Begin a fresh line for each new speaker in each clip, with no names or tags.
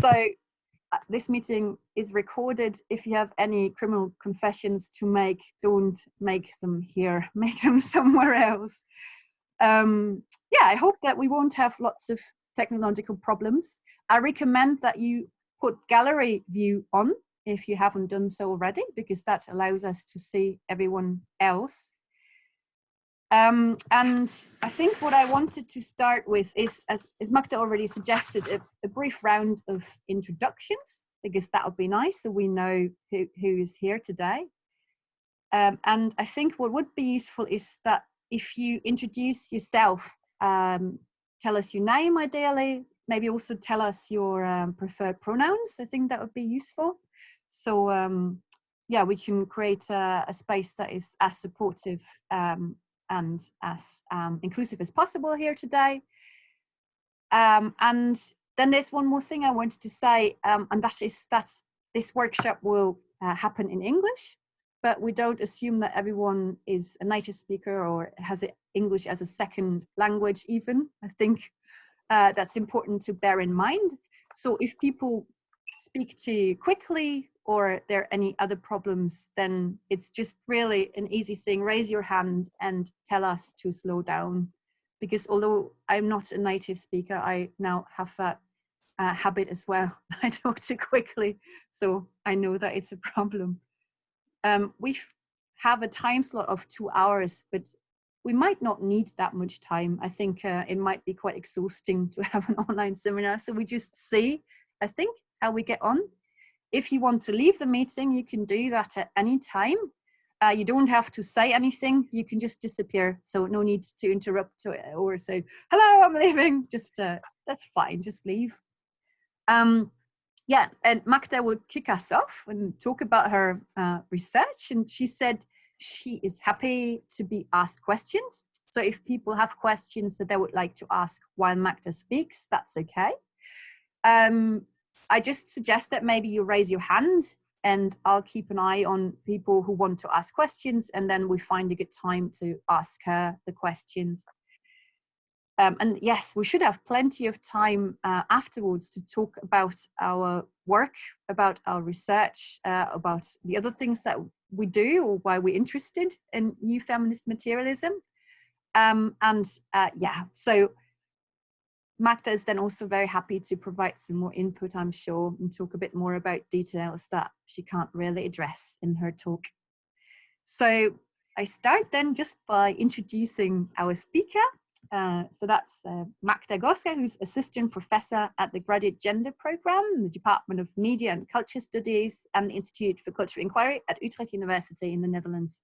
So this meeting is recorded. If you have any criminal confessions to make, don't make them here, make them somewhere else. Yeah, I hope that we won't have lots of technological problems. I recommend that you put gallery view on if you haven't done so already, because that allows us to see everyone else. And I think what I wanted to start with is, as Magda already suggested, a brief round of introductions, because that would be nice so we know who is here today. And I think what would be useful is that if you introduce yourself, tell us your name ideally, maybe also tell us your preferred pronouns. I think that would be useful. So yeah, we can create a space that is as supportive and as inclusive as possible here today. And then there's one more thing I wanted to say, and that is that this workshop will happen in English, but we don't assume that everyone is a native speaker or has English as a second language even. I think that's important to bear in mind. So if people speak too quickly or there are any other problems, then it's just really an easy thing. Raise your hand and tell us to slow down. Because although I'm not a native speaker, I now have that habit as well. I talk too quickly, so I know that it's a problem. We have a time slot of 2 hours, but we might not need that much time. I think it might be quite exhausting to have an online seminar. So we just see, I think, how we get on. If you want to leave the meeting, you can do that at any time. You don't have to say anything. You can just disappear. So no need to interrupt or say, hello, I'm leaving. Just, that's fine, just leave. Yeah, and Magda will kick us off and talk about her research. And she said she is happy to be asked questions. So if people have questions that they would like to ask while Magda speaks, that's okay. I just suggest that maybe you raise your hand and I'll keep an eye on people who want to ask questions, and then we find a good time to ask her the questions. And yes, we should have plenty of time afterwards to talk about our work, about our research, about the other things that we do or why we're interested in new feminist materialism. Yeah, so Magda is then also very happy to provide some more input, I'm sure, and talk a bit more about details that she can't really address in her talk. So I start then just by introducing our speaker. So that's Magda Górska, who's assistant professor at the graduate gender program in the Department of Media and Culture Studies and the Institute for Cultural Inquiry at Utrecht University in the Netherlands.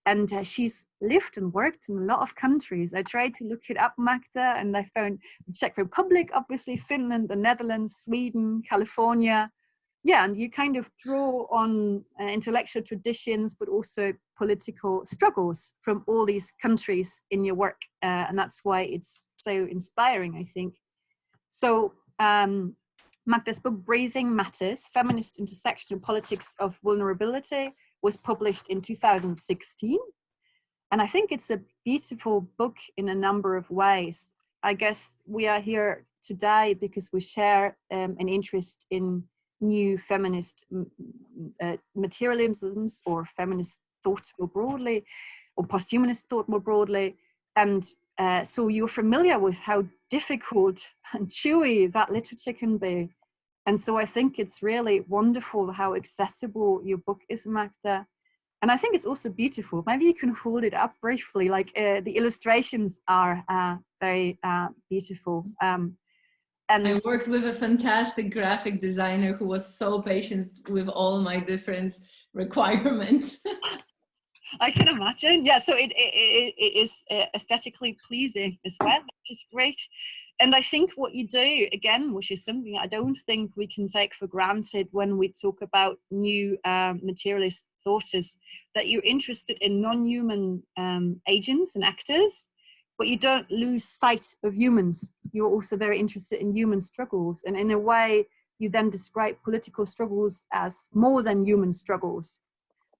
And she's lived and worked in a lot of countries. I tried to look it up, Magda, and I found the Czech Republic, obviously, Finland, the Netherlands, Sweden, California. Yeah, and you kind of draw on intellectual traditions, but also political struggles from all these countries in your work. And that's why it's so inspiring, I think. So Magda's book, Breathing Matters, Feminist Intersectional Politics of Vulnerability, was published in 2016. And I think it's a beautiful book in a number of ways. I guess we are here today because we share an interest in new feminist materialisms or feminist thought more broadly, or posthumanist thought more broadly. And so you're familiar with how difficult and chewy that literature can be. And so I think it's really wonderful how accessible your book is, Magda. And I think it's also beautiful. Maybe you can hold it up briefly, like the illustrations are very beautiful. And
I worked with a fantastic graphic designer who was so patient with all my different requirements.
I can imagine. Yeah, so it is aesthetically pleasing as well, which is great. And I think what you do, again, which is something I don't think we can take for granted when we talk about new materialist thought, is that you're interested in non-human agents and actors, but you don't lose sight of humans. You're also very interested in human struggles. And in a way, you then describe political struggles as more than human struggles.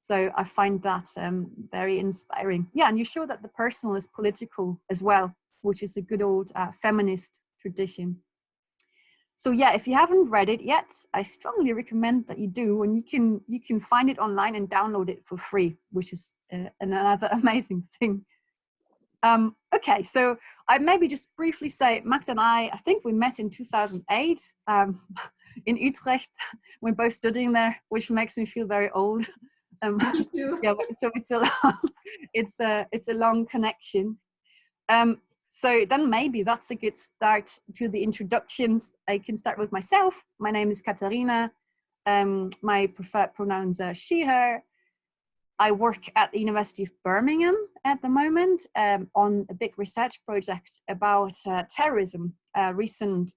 So I find that very inspiring. Yeah, and you show that the personal is political as well, which is a good old feminist tradition. So yeah, if you haven't read it yet, I strongly recommend that you do, and you can find it online and download it for free, which is another amazing thing. Okay, so I maybe just briefly say, Magda and I think we met in 2008 in Utrecht. We're both studying there, which makes me feel very old. Yeah, so it's a long connection. So then maybe that's a good start to the introductions. I can start with myself. My name is Katarina. My preferred pronouns are she, her. I work at the University of Birmingham at the moment on a big research project about terrorism, recent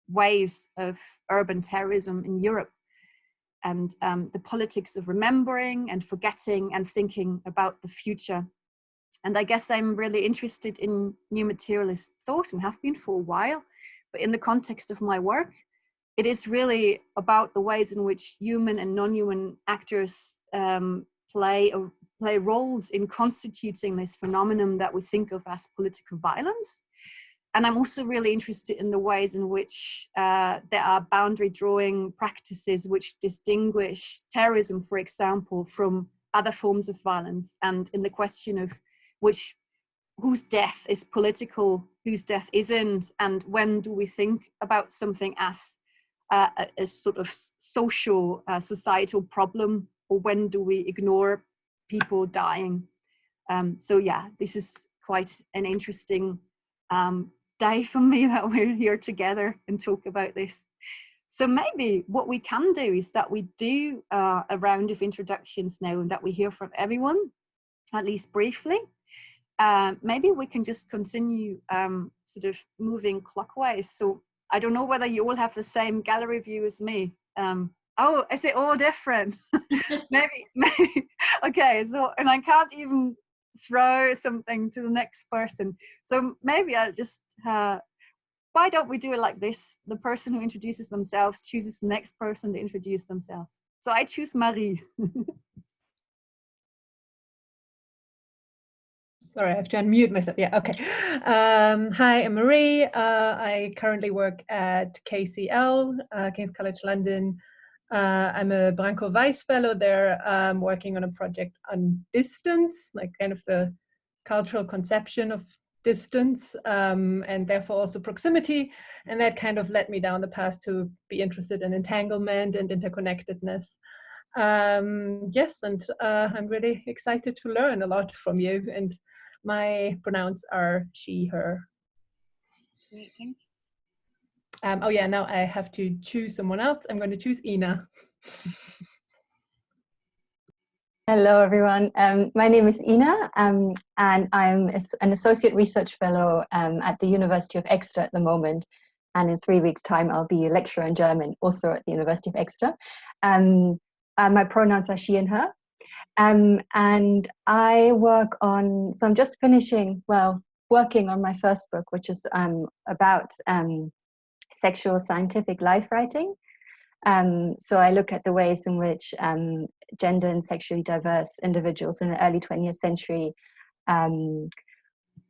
waves of urban terrorism in Europe, and the politics of remembering and forgetting and thinking about the future. And I guess I'm really interested in new materialist thought and have been for a while, but in the context of my work, it is really about the ways in which human and non-human actors play roles in constituting this phenomenon that we think of as political violence. And I'm also really interested in the ways in which there are boundary drawing practices which distinguish terrorism, for example, from other forms of violence, and in the question of whose death is political, whose death isn't, and when do we think about something as a sort of social, societal problem, or when do we ignore people dying? So yeah, this is quite an interesting day for me that we're here together and talk about this. So maybe what we can do is that we do a round of introductions now, and that we hear from everyone, at least briefly. Maybe we can just continue sort of moving clockwise. So I don't know whether you all have the same gallery view as me. Oh, is it all different? maybe. Okay, so, and I can't even throw something to the next person. So maybe I'll just, why don't we do it like this? The person who introduces themselves chooses the next person to introduce themselves. So I choose Marie.
Sorry, I have to unmute myself. Yeah, okay. Hi, I'm Marie. I currently work at KCL, King's College London. I'm a Branco Weiss Fellow there, working on a project on distance, like kind of the cultural conception of distance, and therefore also proximity. And that kind of led me down the path to be interested in entanglement and interconnectedness. Yes, and I'm really excited to learn a lot from you. And my pronouns are she, her.
Great, thanks.
Oh yeah, now I have to choose someone else. I'm going to choose Ina.
Hello, everyone. My name is Ina, and I'm an associate research fellow at the University of Exeter at the moment. And in 3 weeks' time, I'll be a lecturer in German, also at the University of Exeter. My pronouns are she and her. And I work on, so I'm just finishing, working on my first book, which is about sexual scientific life writing. So I look at the ways in which gender and sexually diverse individuals in the early 20th century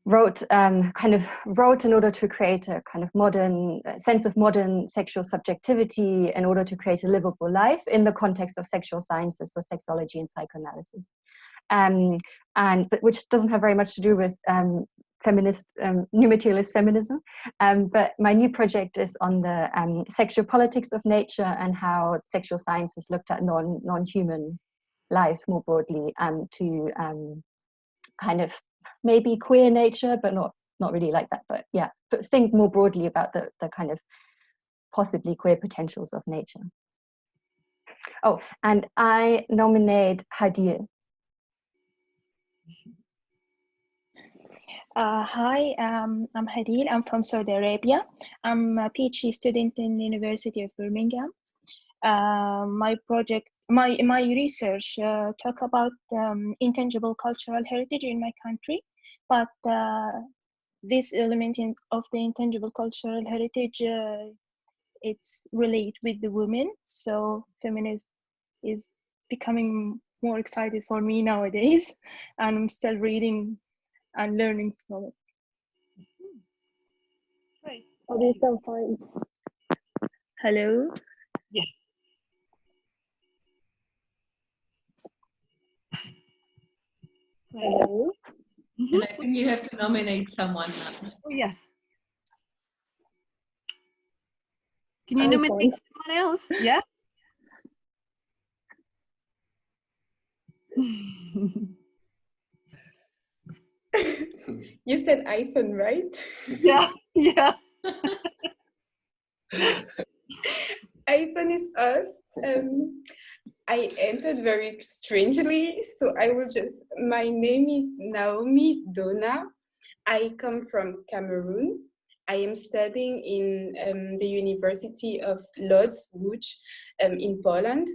wrote in order to create a kind of modern sense of modern sexual subjectivity in order to create a livable life in the context of sexual sciences, so sexology and psychoanalysis, but which doesn't have very much to do with feminist, new materialist feminism. But my new project is on the sexual politics of nature and how sexual sciences looked at non-human life more broadly, to kind of maybe queer nature, but not really like that. But yeah, but think more broadly about the kind of possibly queer potentials of nature. Oh, and I nominate Hadil.
Hi, I'm Hadil. I'm from Saudi Arabia. I'm a PhD student in the University of Birmingham. My research talk about intangible cultural heritage in my country, but this element of the intangible cultural heritage, it's related with the women. So feminist is becoming more excited for me nowadays, and I'm still reading and learning from it.
Great.
Oh, this is so fun. Hello.
Yeah.
Hello.
And I think you have to nominate someone now.
Oh, yes. Can you nominate someone else? Yeah.
You said iPhone, right?
Yeah. Yeah.
iPhone is us. I entered very strangely, so I will just, my name is Naomi Dona. I come from Cameroon. I am studying in the University of Lodz, Łódź, in Poland,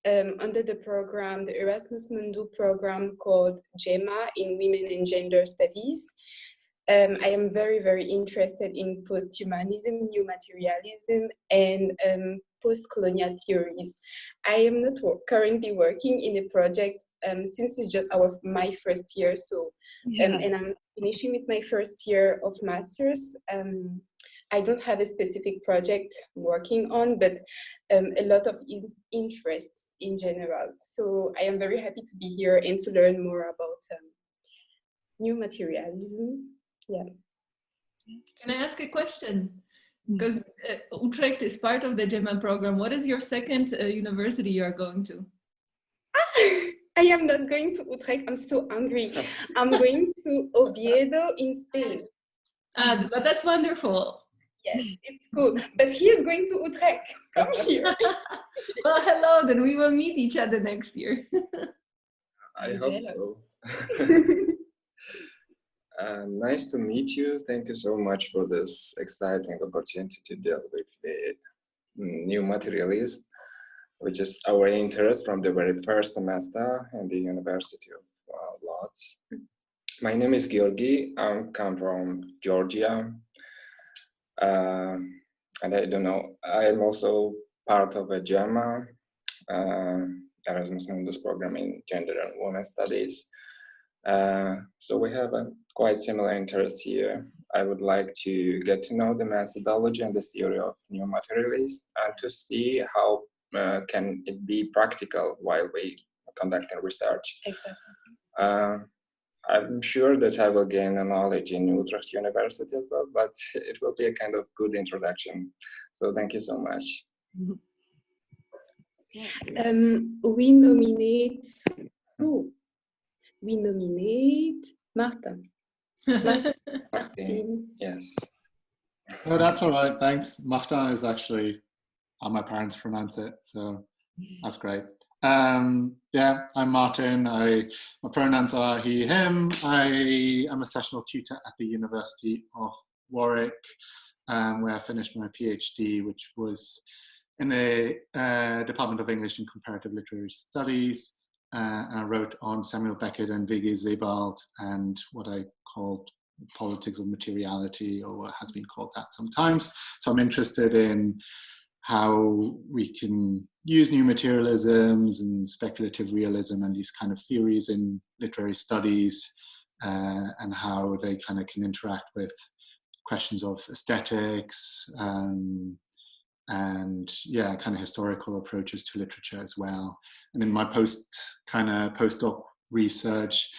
under the program, the Erasmus Mundus program called GEMA in Women and Gender Studies. I am very, very interested in post-humanism, new materialism, and post-colonial theories. I am not currently working in a project since it's just my first year, so and I'm finishing with my first year of master's. I don't have a specific project I'm working on, but a lot of interests in general. So I am very happy to be here and to learn more about new materialism. Yeah.
Can I ask a question? Because Utrecht is part of the GEMA program. What is your second university you are going to?
I am not going to Utrecht. I'm so hungry. I'm going to Oviedo in Spain.
But that's wonderful.
Yes, it's cool. But he is going to Utrecht. Come here.
Well, hello. Then we will meet each other next year.
I hope so. Nice to meet you. Thank you so much for this exciting opportunity to deal with the new materialism, which is our interest from the very first semester in the University of Lodz. My name is Georgi. I come from Georgia. And I don't know, I am also part of a GEMA, Erasmus Mundus program in gender and women studies. So we have a quite similar interest here. I would like to get to know the methodology and the theory of new materialism and to see how can it be practical while we conducting research.
Exactly.
I'm sure that I will gain a knowledge in Utrecht University as well, but it will be a kind of good introduction. So thank you so much.
We nominate Marta.
Martin, yes.
No, that's all right. Thanks. Magda is actually how my parents pronounce it, so that's great. Yeah, I'm Martin. My pronouns are he, him. I am a sessional tutor at the University of Warwick, where I finished my PhD, which was in the Department of English and Comparative Literary Studies. And I wrote on Samuel Beckett and V.G. Sebald and what I called politics of materiality, or what has been called that sometimes. So I'm interested in how we can use new materialisms and speculative realism and these kind of theories in literary studies, and how they kind of can interact with questions of aesthetics, and yeah, kind of historical approaches to literature as well. And in my postdoc research,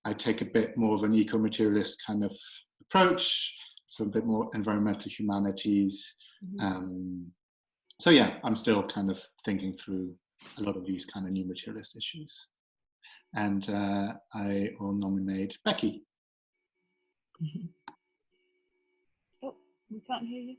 I take a bit more of an eco-materialist kind of approach, so a bit more environmental humanities. So yeah, I'm still kind of thinking through a lot of these kind of new materialist issues. And I will nominate Becky.
Oh, we can't hear you.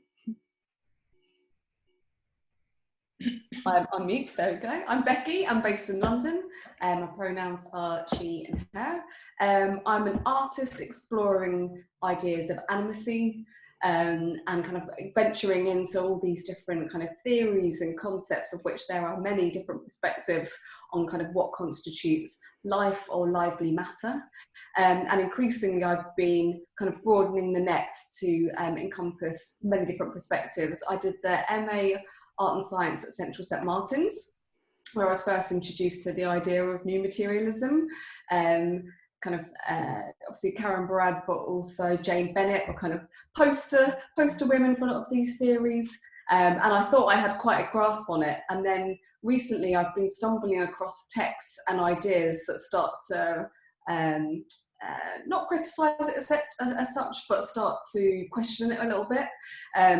I'm mute, there we go. I'm Becky, I'm based in London. My pronouns are she and her. I'm an artist exploring ideas of animacy, and kind of venturing into all these different kind of theories and concepts, of which there are many different perspectives on kind of what constitutes life or lively matter. And increasingly I've been kind of broadening the net to encompass many different perspectives. I did the MA Art and Science at Central St Martin's, where I was first introduced to the idea of new materialism. Obviously Karen Barad, but also Jane Bennett were kind of poster women for a lot of these theories. And I thought I had quite a grasp on it. And then recently I've been stumbling across texts and ideas that start to not criticise it as such, but start to question it a little bit.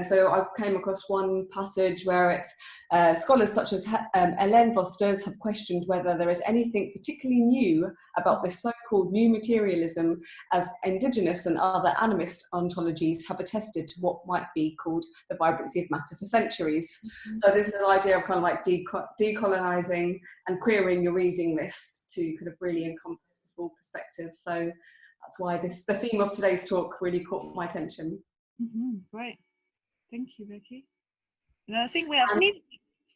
So I came across one passage where it's scholars such as Hélène Vosters have questioned whether there is anything particularly new about this so-called new materialism, as indigenous and other animist ontologies have attested to what might be called the vibrancy of matter for centuries. So this is an idea of kind of like decolonising and queering your reading list to kind of really encompass the full perspective. So that's why the theme of today's talk really caught my attention.
Great, thank you, Becky. And I think we have Mime.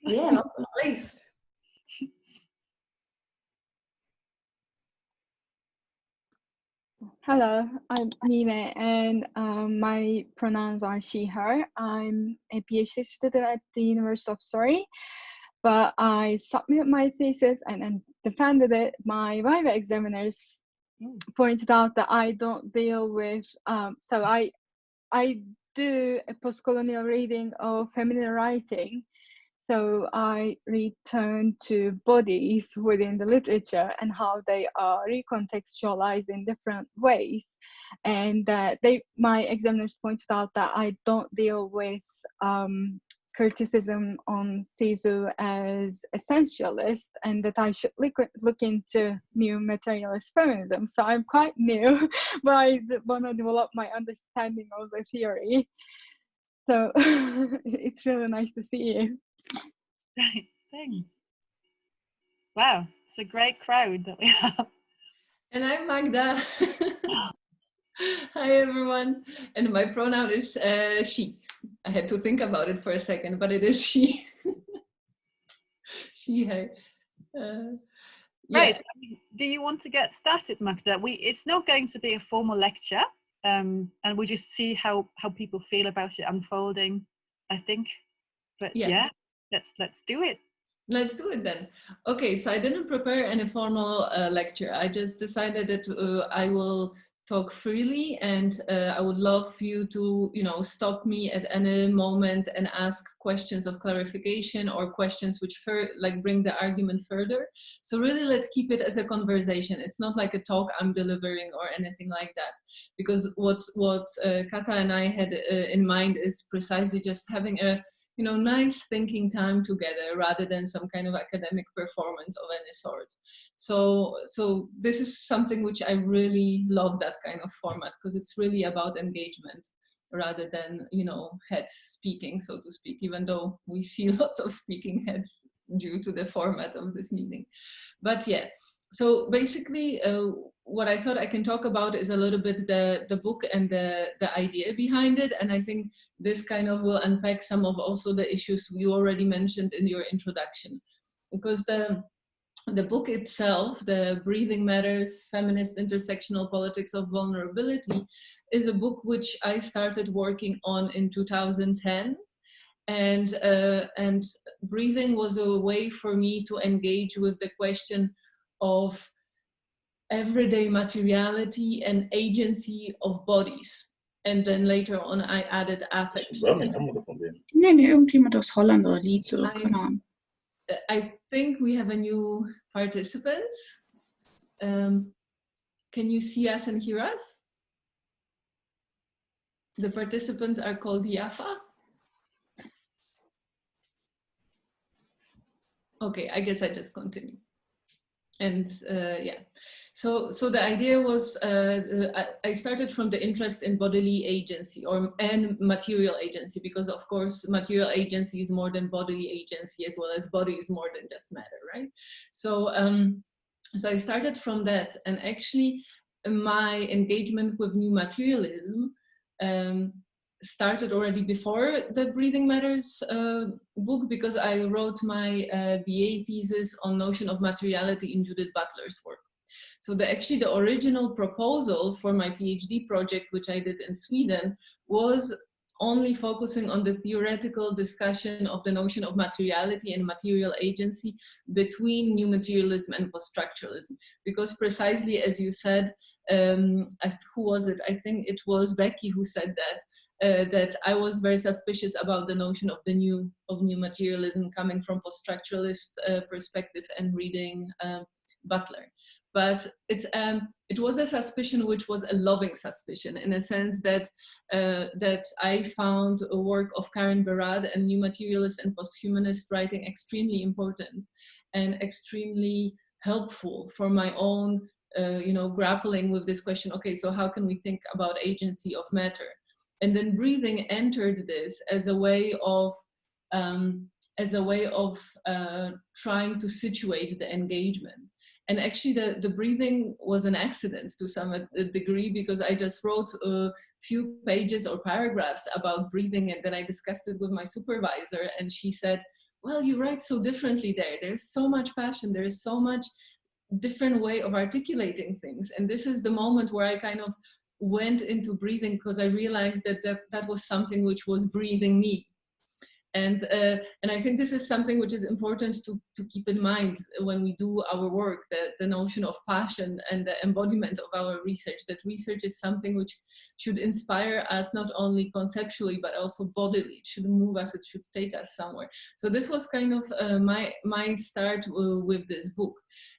Yeah, last but not least.
Hello, I'm Mime, and my pronouns are she, her. I'm a PhD student at the University of Surrey, but I submitted my thesis and defended it. My Viva examiners pointed out that I don't deal with, so I do a post-colonial reading of feminine writing. So I return to bodies within the literature and how they are recontextualized in different ways. And my examiners pointed out that I don't deal with criticism on Sisu as essentialist, and that I should look into new materialist feminism. So I'm quite new, but I want to develop my understanding of the theory. So it's really nice to see you.
Right, thanks. Wow, it's a great crowd that we have.
And I'm Magda. Hi everyone, and my pronoun is she. I had to think about it for a second, but it is she. She, her.
Right, do you want to get started, Magda? It's not going to be a formal lecture, and we'll just see how people feel about it unfolding, I think. But yeah, let's do it.
Let's do it then. Okay, so I didn't prepare any formal lecture. I just decided that I will talk freely, and I would love you to, stop me at any moment and ask questions of clarification or questions which bring the argument further. So really, let's keep it as a conversation. It's not like a talk I'm delivering or anything like that, because what Kata and I had in mind is precisely just having a nice thinking time together rather than some kind of academic performance of any sort. So this is something which I really love, that kind of format, because it's really about engagement rather than, heads speaking, so to speak, even though we see lots of speaking heads due to the format of this meeting. But yeah, so basically what I thought I can talk about is a little bit the book and the idea behind it. And I think this kind of will unpack some of also the issues you already mentioned in your introduction. Because the book itself, The Breathing Matters, Feminist Intersectional Politics of Vulnerability, is a book which I started working on in 2010. And breathing was a way for me to engage with the question of everyday materiality and agency of bodies. And then later on, I added affect.
Irgendjemand aus Holland oder Leeds oder keine Ahnung.
I think we have a new participant. Can you see us and hear us? The participants are called Yafa. Okay, I guess I just continue. And yeah, so the idea was I started from the interest in bodily agency and material agency, because of course material agency is more than bodily agency, as well as body is more than just matter, right? So so I started from that, and actually my engagement with new materialism started already before the Breathing Matters book, because I wrote my BA thesis on notion of materiality in Judith Butler's work. So actually the original proposal for my PhD project, which I did in Sweden, was only focusing on the theoretical discussion of the notion of materiality and material agency between new materialism and post-structuralism. Because precisely as you said, who was it? I think it was Becky who said that, that I was very suspicious about the notion of new materialism coming from post-structuralist perspective and reading Butler. But it was a suspicion which was a loving suspicion, in a sense that that I found a work of Karen Barad and new materialist and post-humanist writing extremely important and extremely helpful for my own grappling with this question. Okay, so how can we think about agency of matter? And then breathing entered this as a way of trying to situate the engagement. And actually the breathing was an accident to some degree, because I just wrote a few pages or paragraphs about breathing, and then I discussed it with my supervisor, and she said, well, you write so differently there. There's so much passion. There is so much different way of articulating things. And this is the moment where I kind of went into breathing, because I realized that was something which was breathing me. And I think this is something which is important to keep in mind when we do our work, the notion of passion and the embodiment of our research, that research is something which should inspire us not only conceptually, but also bodily. It should move us, it should take us somewhere. So this was kind of my start with this book.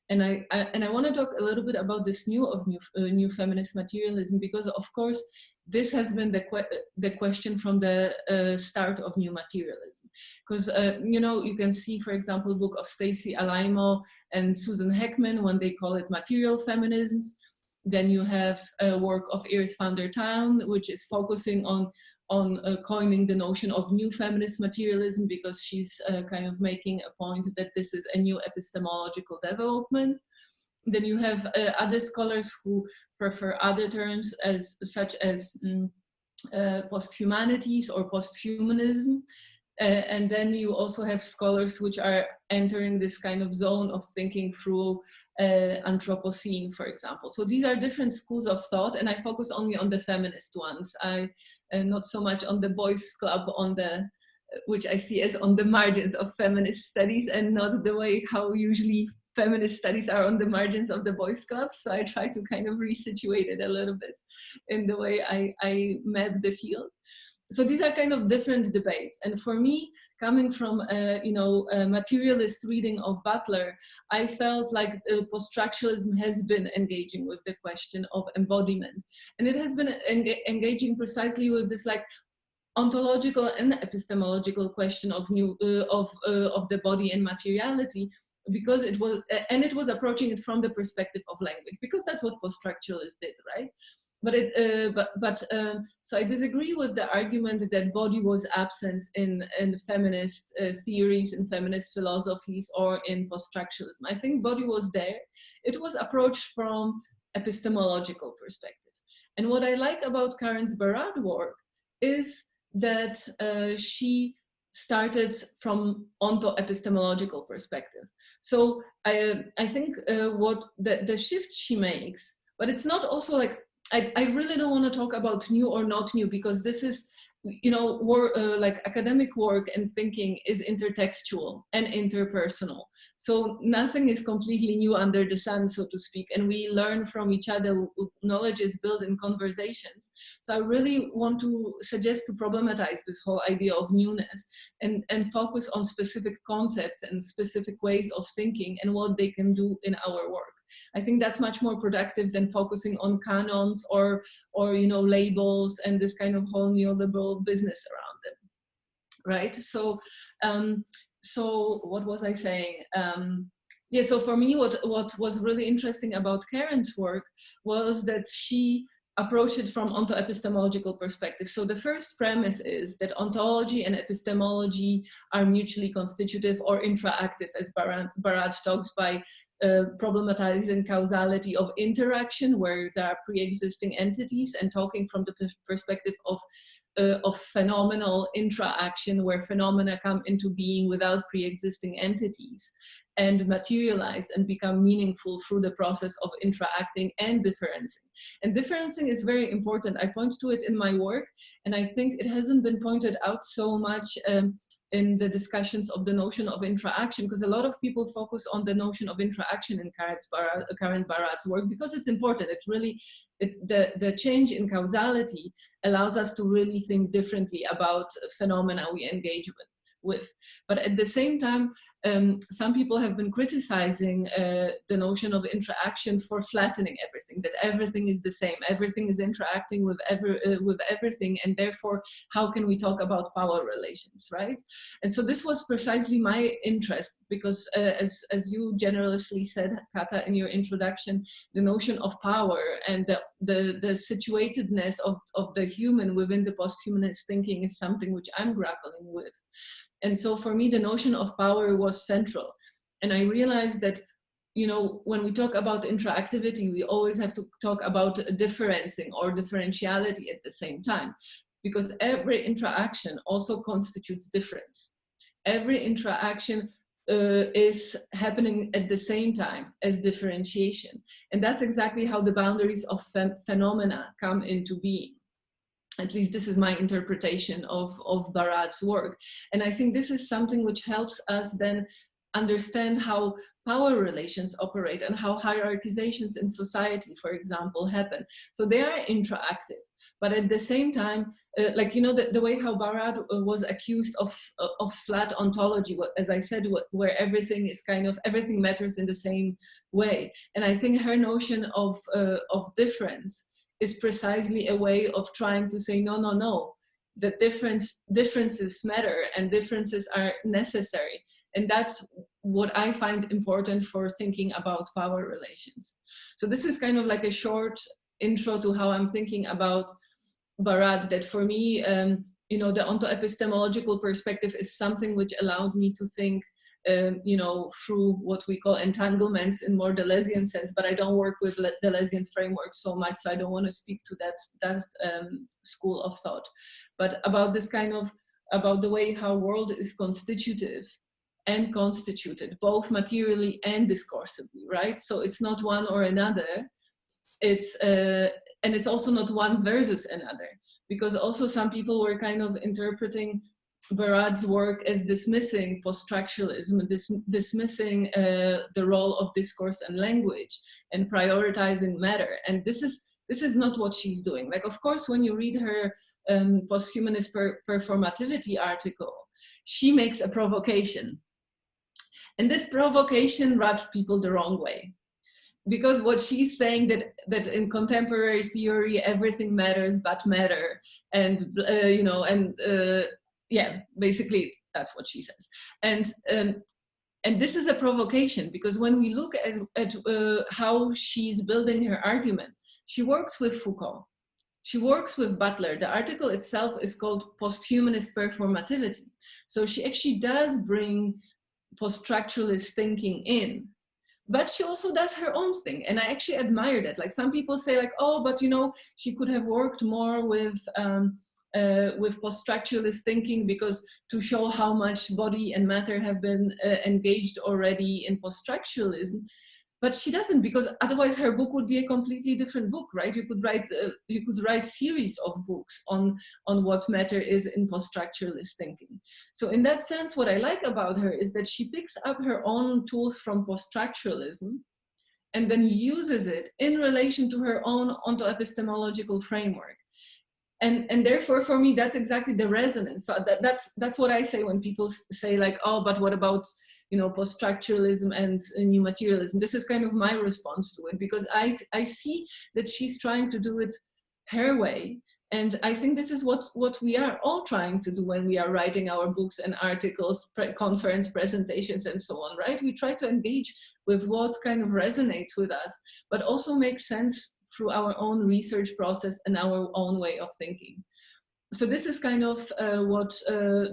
And I want to talk a little bit about this new feminist materialism, because of course, this has been the question from the start of new materialism. Because, you can see, for example, book of Stacey Alaimo and Susan Heckman when they call it material feminisms. Then you have a work of Iris van der Tuin, which is focusing on coining the notion of new feminist materialism, because she's kind of making a point that this is a new epistemological development. Then you have other scholars who prefer other terms such as post-humanities or post-humanism. And then you also have scholars which are entering this kind of zone of thinking through Anthropocene, for example. So these are different schools of thought, and I focus only on the feminist ones. Not so much on the boys' club, which I see as on the margins of feminist studies, and not the way how usually feminist studies are on the margins of the boys' clubs. So I try to kind of resituate it a little bit in the way I map the field. So these are kind of different debates. And for me, coming from a materialist reading of Butler, I felt like post-structuralism has been engaging with the question of embodiment. And it has been engaging precisely with this like ontological and epistemological question of the body and materiality, because it was approaching it from the perspective of language, because that's what post-structuralists did, right? So I disagree with the argument that body was absent in feminist theories, in feminist philosophies, or in post-structuralism. I think body was there. It was approached from epistemological perspective. And what I like about Karen Barad's work is that she started from onto-epistemological perspective. So I think what the shift she makes, but it's not also like, I really don't want to talk about new or not new, because this is, like academic work and thinking is intertextual and interpersonal. So nothing is completely new under the sun, so to speak, and we learn from each other. Knowledge is built in conversations. So I really want to suggest to problematize this whole idea of newness and focus on specific concepts and specific ways of thinking and what they can do in our work. I think that's much more productive than focusing on canons or labels and this kind of whole neoliberal business around them, right? So what was I saying? Yeah, so for me, what was really interesting about Karen's work was that she approached it from onto-epistemological perspective. So the first premise is that ontology and epistemology are mutually constitutive or intraactive, as Barad talks by problematizing causality of interaction, where there are pre-existing entities, and talking from the perspective of phenomenal intra-action, where phenomena come into being without pre-existing entities. and materialize and become meaningful through the process of interacting and differencing. And differencing is very important. I point to it in my work, and I think it hasn't been pointed out so much in the discussions of the notion of interaction, because a lot of people focus on the notion of interaction in Karen Barad's work, because it's important. It really, the change in causality allows us to really think differently about phenomena we engage with. But at the same time, some people have been criticizing the notion of interaction for flattening everything, that everything is the same, everything is interacting with everything, and therefore how can we talk about power relations, right? And so this was precisely my interest, because as you generously said, Kata, in your introduction, the notion of power and the situatedness of the human within the post-humanist thinking is something which I'm grappling with. And so for me, the notion of power was central. And I realized that, you know, when we talk about interactivity, we always have to talk about differencing or differentiality at the same time, because every interaction also constitutes difference. Every interaction is happening at the same time as differentiation. And that's exactly how the boundaries of phenomena come into being. At least this is my interpretation of Barad's work. And I think this is something which helps us then understand how power relations operate and how hierarchizations in society, for example, happen. So they are interactive, but at the same time, like, you know, the way how Barad was accused of flat ontology, as I said, where everything is kind of, everything matters in the same way. And I think her notion of difference is precisely a way of trying to say, no, that differences matter and differences are necessary. And that's what I find important for thinking about power relations. So this is kind of like a short intro to how I'm thinking about Barad, that for me, you know, the onto-epistemological perspective is something which allowed me to think you know, through what we call entanglements in more Deleuzian sense, but I don't work with Deleuzian framework so much, so I don't want to speak to that school of thought. But about this kind of, about the way how world is constitutive and constituted, both materially and discursively, right? So it's not one or another, it's, and it's also not one versus another, because also some people were kind of interpreting Barad's work as dismissing post-structuralism, dismissing the role of discourse and language, and prioritizing matter. And this is not what she's doing. Like, of course, when you read her post-humanist performativity article, she makes a provocation. And this provocation rubs people the wrong way. Because what she's saying that in contemporary theory, everything matters but matter. And, you know, and yeah, basically that's what she says. And this is a provocation, because when we look at how she's building her argument, she works with Foucault, she works with Butler. The article itself is called Post-Humanist Performativity. So she actually does bring post-structuralist thinking in, but she also does her own thing. And I actually admire that. Like, some people say like, oh, but you know, she could have worked more with post-structuralist thinking, because to show how much body and matter have been engaged already in post-structuralism. But she doesn't, because otherwise her book would be a completely different book, right? You could write series of books on what matter is in post-structuralist thinking. So in that sense, what I like about her is that she picks up her own tools from post-structuralism and then uses it in relation to her own onto-epistemological framework. And therefore, for me, that's exactly the resonance. So that's what I say when people say like, oh, but what about, you know, post-structuralism and new materialism? This is kind of my response to it, because I see that she's trying to do it her way. And I think this is what we are all trying to do when we are writing our books and articles, conference presentations, and so on, right? We try to engage with what kind of resonates with us, but also make sense through our own research process and our own way of thinking. so this is kind of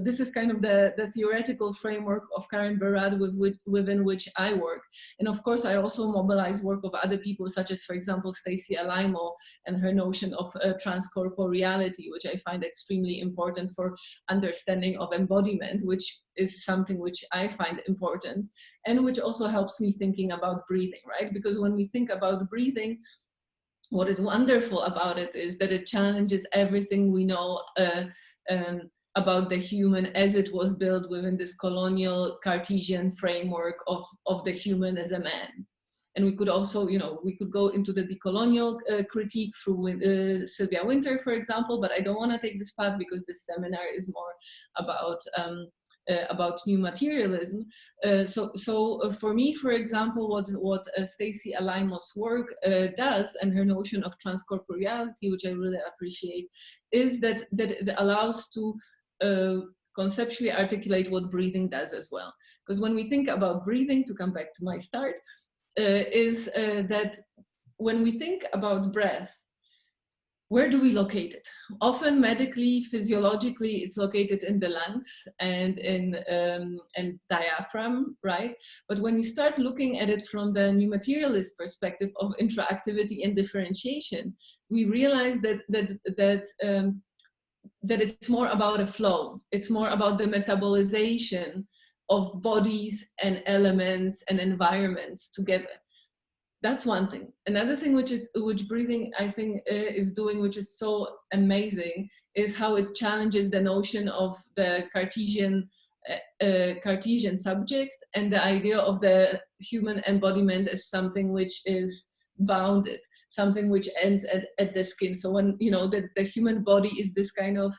this is kind of the theoretical framework of Karen Barad within which I work. And of course, I also mobilize work of other people, such as, for example, Stacey Alaimo and her notion of transcorporeality, which I find extremely important for understanding of embodiment, which is something which I find important, and which also helps me thinking about breathing, right? Because when we think about breathing, what is wonderful about it is that it challenges everything we know about the human as it was built within this colonial Cartesian framework of the human as a man. And we could also, you know, we could go into the decolonial critique through Sylvia Wynter, for example, but I don't want to take this path because this seminar is more about new materialism. So for me, for example, what Stacey Alaimo's work does, and her notion of transcorporeality, which I really appreciate, is that it allows to conceptually articulate what breathing does as well. Because when we think about breathing, to come back to my start, is that when we think about breath, where do we locate it? Often medically, physiologically, it's located in the lungs and in and diaphragm, right? But when you start looking at it from the new materialist perspective of interactivity and differentiation, we realize that it's more about a flow. It's more about the metabolization of bodies and elements and environments together. That's one thing. Another thing which breathing, I think, is doing, which is so amazing, is how it challenges the notion of the Cartesian subject and the idea of the human embodiment as something which is bounded, something which ends at the skin. So when, you know, the human body is this kind of,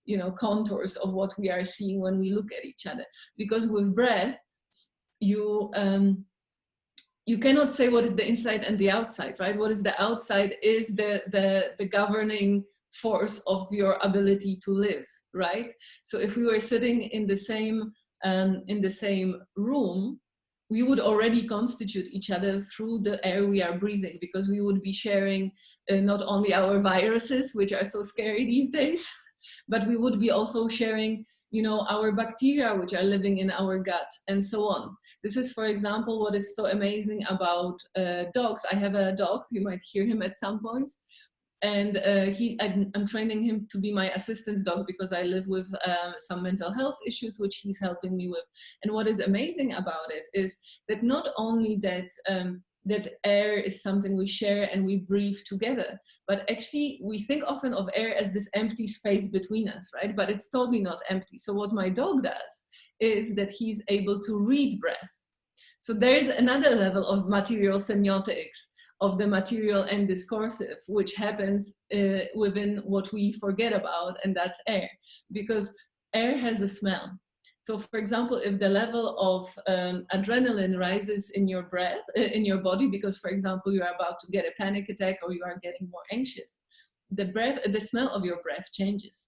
you know, contours of what we are seeing when we look at each other. Because with breath, you cannot say what is the inside and the outside, right? What is the outside is the governing force of your ability to live, right? So if we were sitting in the same room, we would already constitute each other through the air we are breathing, because we would be sharing not only our viruses, which are so scary these days, but we would be also sharing, you know, our bacteria which are living in our gut, and so on. This is, for example, what is so amazing about dogs. I have a dog, you might hear him at some point, and I'm training him to be my assistance dog because I live with some mental health issues which he's helping me with. And what is amazing about it is that not only that air is something we share and we breathe together, but actually we think often of air as this empty space between us, right? But it's totally not empty. So what my dog does is that he's able to read breath. So there is another level of material semiotics, of the material and discursive, which happens within what we forget about, and that's air, because air has a smell. So for example, if the level of adrenaline rises in your breath, in your body, because for example, you are about to get a panic attack or you are getting more anxious, the smell of your breath changes.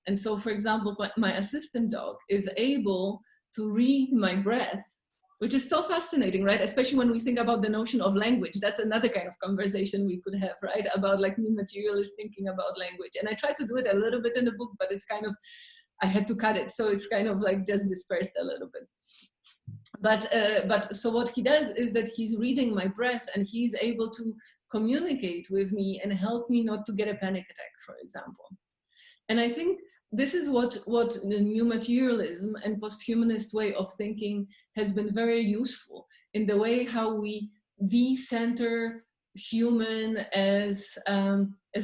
And so for example, my assistant dog is able to read my breath, which is so fascinating, right? Especially when we think about the notion of language. That's another kind of conversation we could have, right? About like new materialist thinking about language. And I try to do it a little bit in the book, but it's kind of, I had to cut it. So it's kind of like just dispersed a little bit. But so what he does is that he's reading my breath and he's able to communicate with me and help me not to get a panic attack, for example. And I think this is what the new materialism and post-humanist way of thinking has been very useful in the way how we decenter human as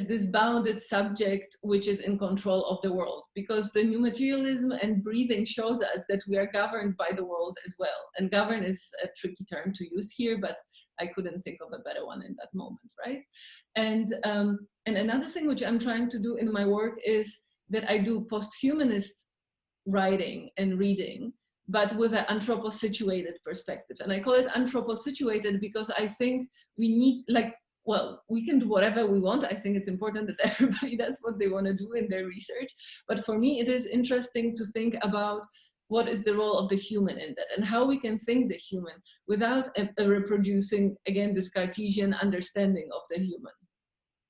this bounded subject which is in control of the world, because the new materialism and breathing shows us that we are governed by the world as well. And govern is a tricky term to use here, but I couldn't think of a better one in that moment, right? And another thing which I'm trying to do in my work is that I do post-humanist writing and reading, but with an anthropo-situated perspective. And I call it anthropo-situated because I think we need, like, well, we can do whatever we want. I think it's important that everybody does what they want to do in their research. But for me, it is interesting to think about what is the role of the human in that and how we can think the human without reproducing, again, this Cartesian understanding of the human.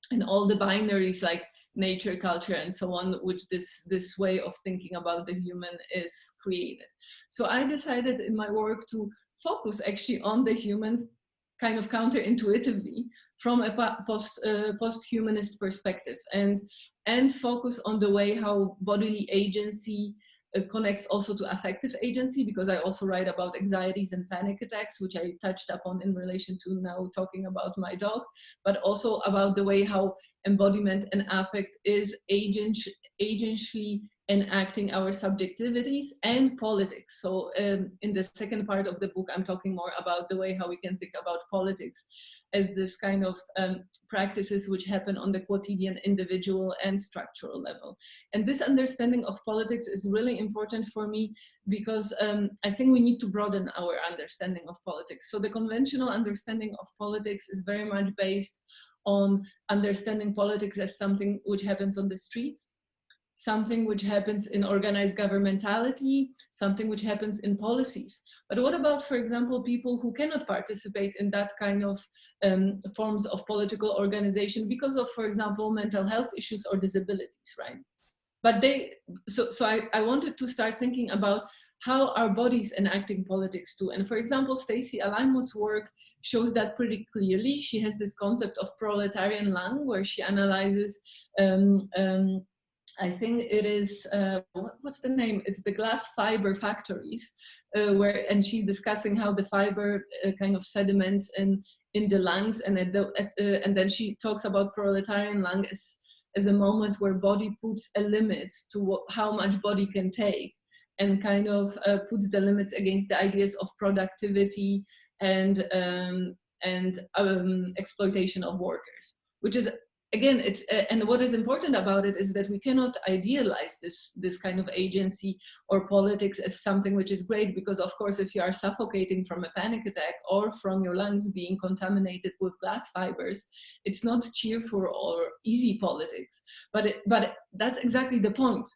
And all the binaries like nature, culture, and so on, which this way of thinking about the human is created. So I decided in my work to focus actually on the human kind of counterintuitively from a post-humanist perspective, and focus on the way how bodily agency connects also to affective agency, because I also write about anxieties and panic attacks, which I touched upon in relation to now talking about my dog, but also about the way how embodiment and affect is agentially enacting our subjectivities and politics. So in the second part of the book, I'm talking more about the way how we can think about politics as this kind of practices which happen on the quotidian, individual, and structural level. And this understanding of politics is really important for me, because I think we need to broaden our understanding of politics. So the conventional understanding of politics is very much based on understanding politics as something which happens on the street, something which happens in organized governmentality, something which happens in policies. But what about, for example, people who cannot participate in that kind of forms of political organization because of, for example, mental health issues or disabilities, right? But I wanted to start thinking about how our bodies enacting politics too. And for example, Stacey Alaimo's work shows that pretty clearly. She has this concept of proletarian lung, where she analyzes I think it is, what's the name? It's the glass fiber factories, and she's discussing how the fiber kind of sediments in the lungs, and then she talks about proletarian lung as a moment where body puts a limit to how much body can take, and kind of puts the limits against the ideas of productivity and exploitation of workers, which is, again, it's and what is important about it is that we cannot idealize this kind of agency or politics as something which is great, because of course, if you are suffocating from a panic attack or from your lungs being contaminated with glass fibers, it's not cheerful or easy politics. But that's exactly the point,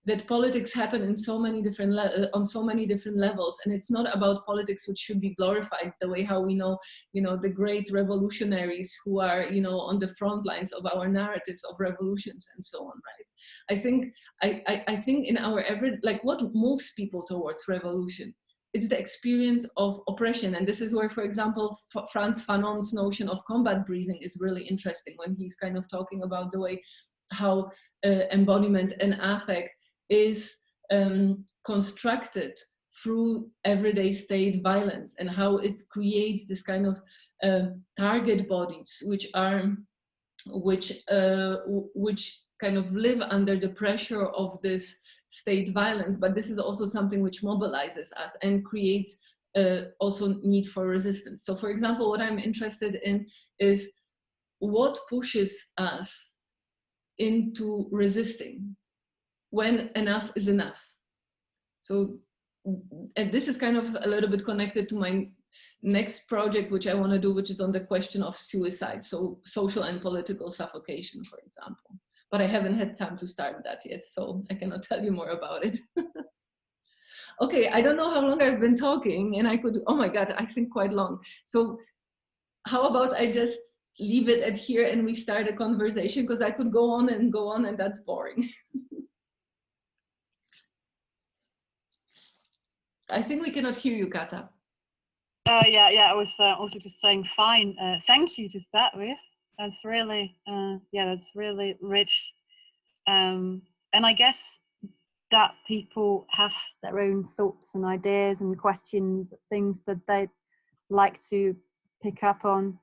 that politics happen in so many different on so many different levels, and it's not about politics which should be glorified the way how we know, the great revolutionaries who are, on the front lines of our narratives of revolutions and so on, right? I think in our what moves people towards revolution? It's the experience of oppression, and this is where, for example, Frantz Fanon's notion of combat breathing is really interesting, when he's kind of talking about the way how embodiment and affect is constructed through everyday state violence, and how it creates this kind of target bodies which kind of live under the pressure of this state violence. But this is also something which mobilizes us and creates also need for resistance. So for example, what I'm interested in is what pushes us into resisting when enough is enough. So, and this is kind of a little bit connected to my next project, which I want to do, which is on the question of suicide, so social and political suffocation, for example. But I haven't had time to start that yet, so I cannot tell you more about it. Okay, I don't know how long I've been talking, and I could, oh my God, I think quite long. So how about I just leave it at here and we start a conversation, because I could go on, and that's boring. I think we cannot hear you, Kata.
Yeah, I was also just saying fine. Thank you to start with. That's really, that's really rich. And I guess that people have their own thoughts and ideas and questions, things that they'd like to pick up on.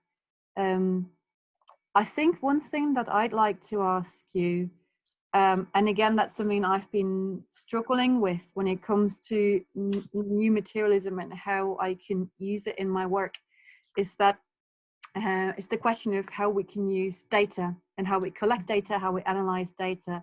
I think one thing that I'd like to ask you, and again, that's something I've been struggling with when it comes to new materialism and how I can use it in my work, is that it's the question of how we can use data and how we collect data, how we analyze data.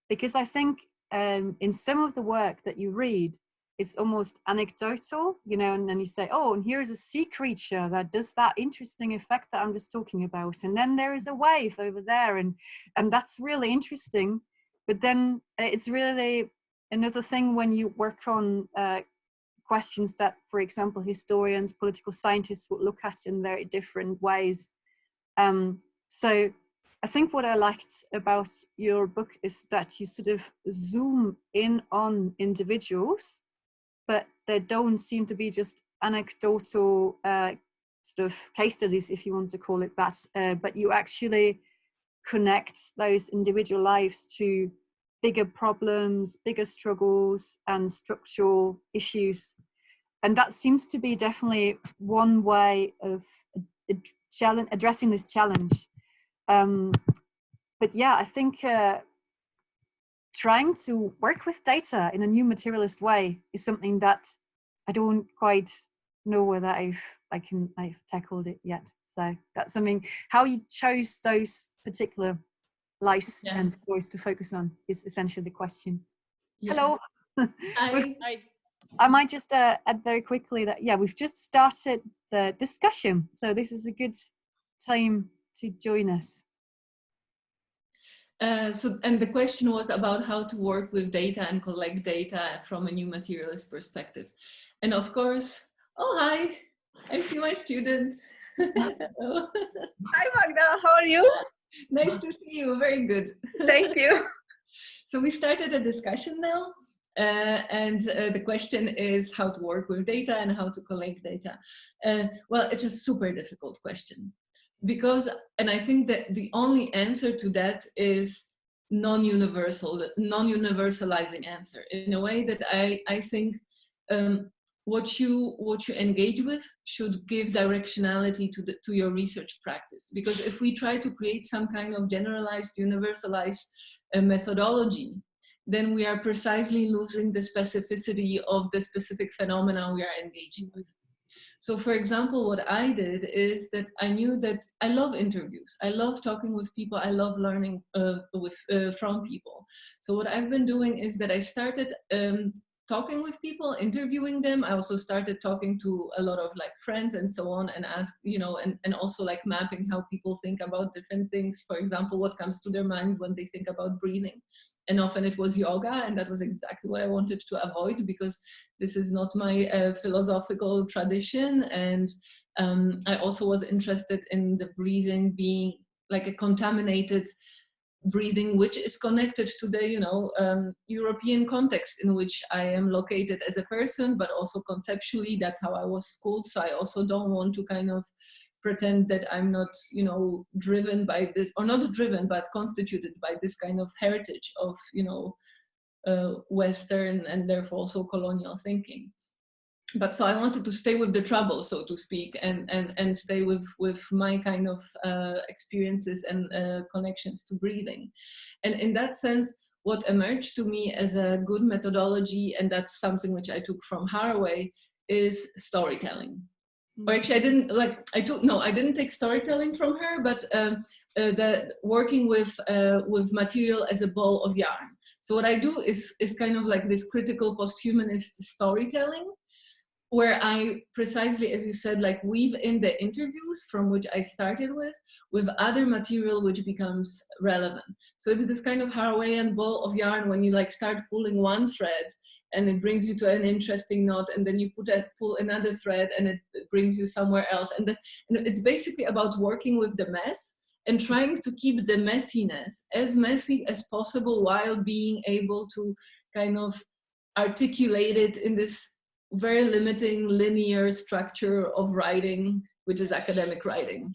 Because I think in some of the work that you read, it's almost anecdotal, and then you say, oh, and here's a sea creature that does that interesting effect that I'm just talking about. And then there is a wave over there, and that's really interesting. But then it's really another thing when you work on questions that, for example, historians, political scientists would look at in very different ways. So I think what I liked about your book is that you sort of zoom in on individuals, but they don't seem to be just anecdotal sort of case studies, if you want to call it that, but you actually connect those individual lives to bigger problems, bigger struggles, and structural issues. And that seems to be definitely one way of addressing this challenge. But yeah, I think trying to work with data in a new materialist way is something that I don't quite know whether I've tackled it yet. So that's something, how you chose those particular lives and stories to focus on is essentially the question. Hello. I might just add very quickly that, yeah, we've just started the discussion. So this is a good time to join us.
And the question was about how to work with data and collect data from a new materialist perspective. And of course, oh, hi, I see my student.
Hi, Magda, how are you?
Nice to see you, very good.
Thank you.
So we started a discussion now. And the question is how to work with data and how to collect data. Well, it's a super difficult question. Because, and I think that the only answer to that is non-universalizing answer, in a way that I think what you engage with should give directionality to your research practice. Because if we try to create some kind of generalized, universalized methodology, then we are precisely losing the specificity of the specific phenomena we are engaging with. So for example, what I did is that I knew that I love interviews. I love talking with people. I love learning from people. So what I've been doing is that I started talking with people, interviewing them. I also started talking to a lot of like friends and so on, and ask, you know, and also like mapping how people think about different things. For example, what comes to their mind when they think about breathing. And often it was yoga, and that was exactly what I wanted to avoid, because this is not my philosophical tradition. And I also was interested in the breathing being like a contaminated breathing, which is connected to the, you know, European context in which I am located as a person, but also conceptually, that's how I was schooled. So I also don't want to kind of pretend that I'm not, you know, driven by this, or not driven, but constituted by this kind of heritage of, you know, Western and therefore also colonial thinking. But so I wanted to stay with the trouble, so to speak, and stay with my kind of experiences and connections to breathing. And in that sense, what emerged to me as a good methodology, and that's something which I took from Haraway, is storytelling. Or actually, I didn't take storytelling from her, but the working with material as a ball of yarn. So what I do is kind of like this critical post-humanist storytelling, where I precisely, as you said, like weave in the interviews from which I started with other material which becomes relevant. So it's this kind of Harawayan ball of yarn when you like start pulling one thread and it brings you to an interesting knot, and then you pull another thread and it brings you somewhere else. And it's basically about working with the mess and trying to keep the messiness as messy as possible while being able to kind of articulate it in this very limiting linear structure of writing, which is academic writing,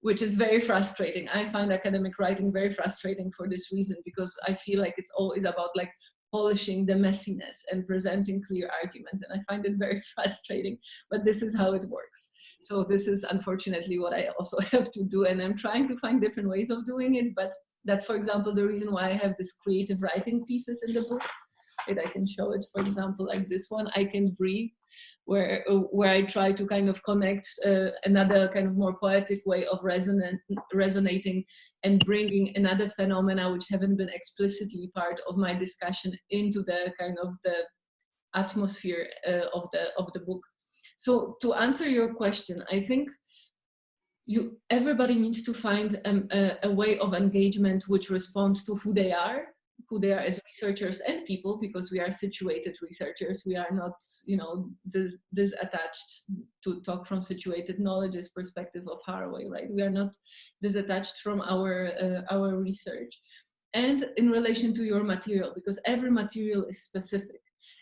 which is very frustrating. I find academic writing very frustrating for this reason, because I feel like it's always about like polishing the messiness and presenting clear arguments. And I find it very frustrating, but this is how it works. So this is unfortunately what I also have to do. And I'm trying to find different ways of doing it. But that's, for example, the reason why I have this creative writing pieces in the book. And I can show it, for example, like this one, I Can Breathe, where I try to kind of connect another kind of more poetic way of resonating and bringing another phenomena which haven't been explicitly part of my discussion into the kind of the atmosphere of the book. So to answer your question, I think everybody needs to find a way of engagement which responds to who they are as researchers and people, because we are situated researchers. We are not, you know, this attached to talk from situated knowledge's perspective of Haraway, right? We are not disattached from our research. And in relation to your material, because every material is specific.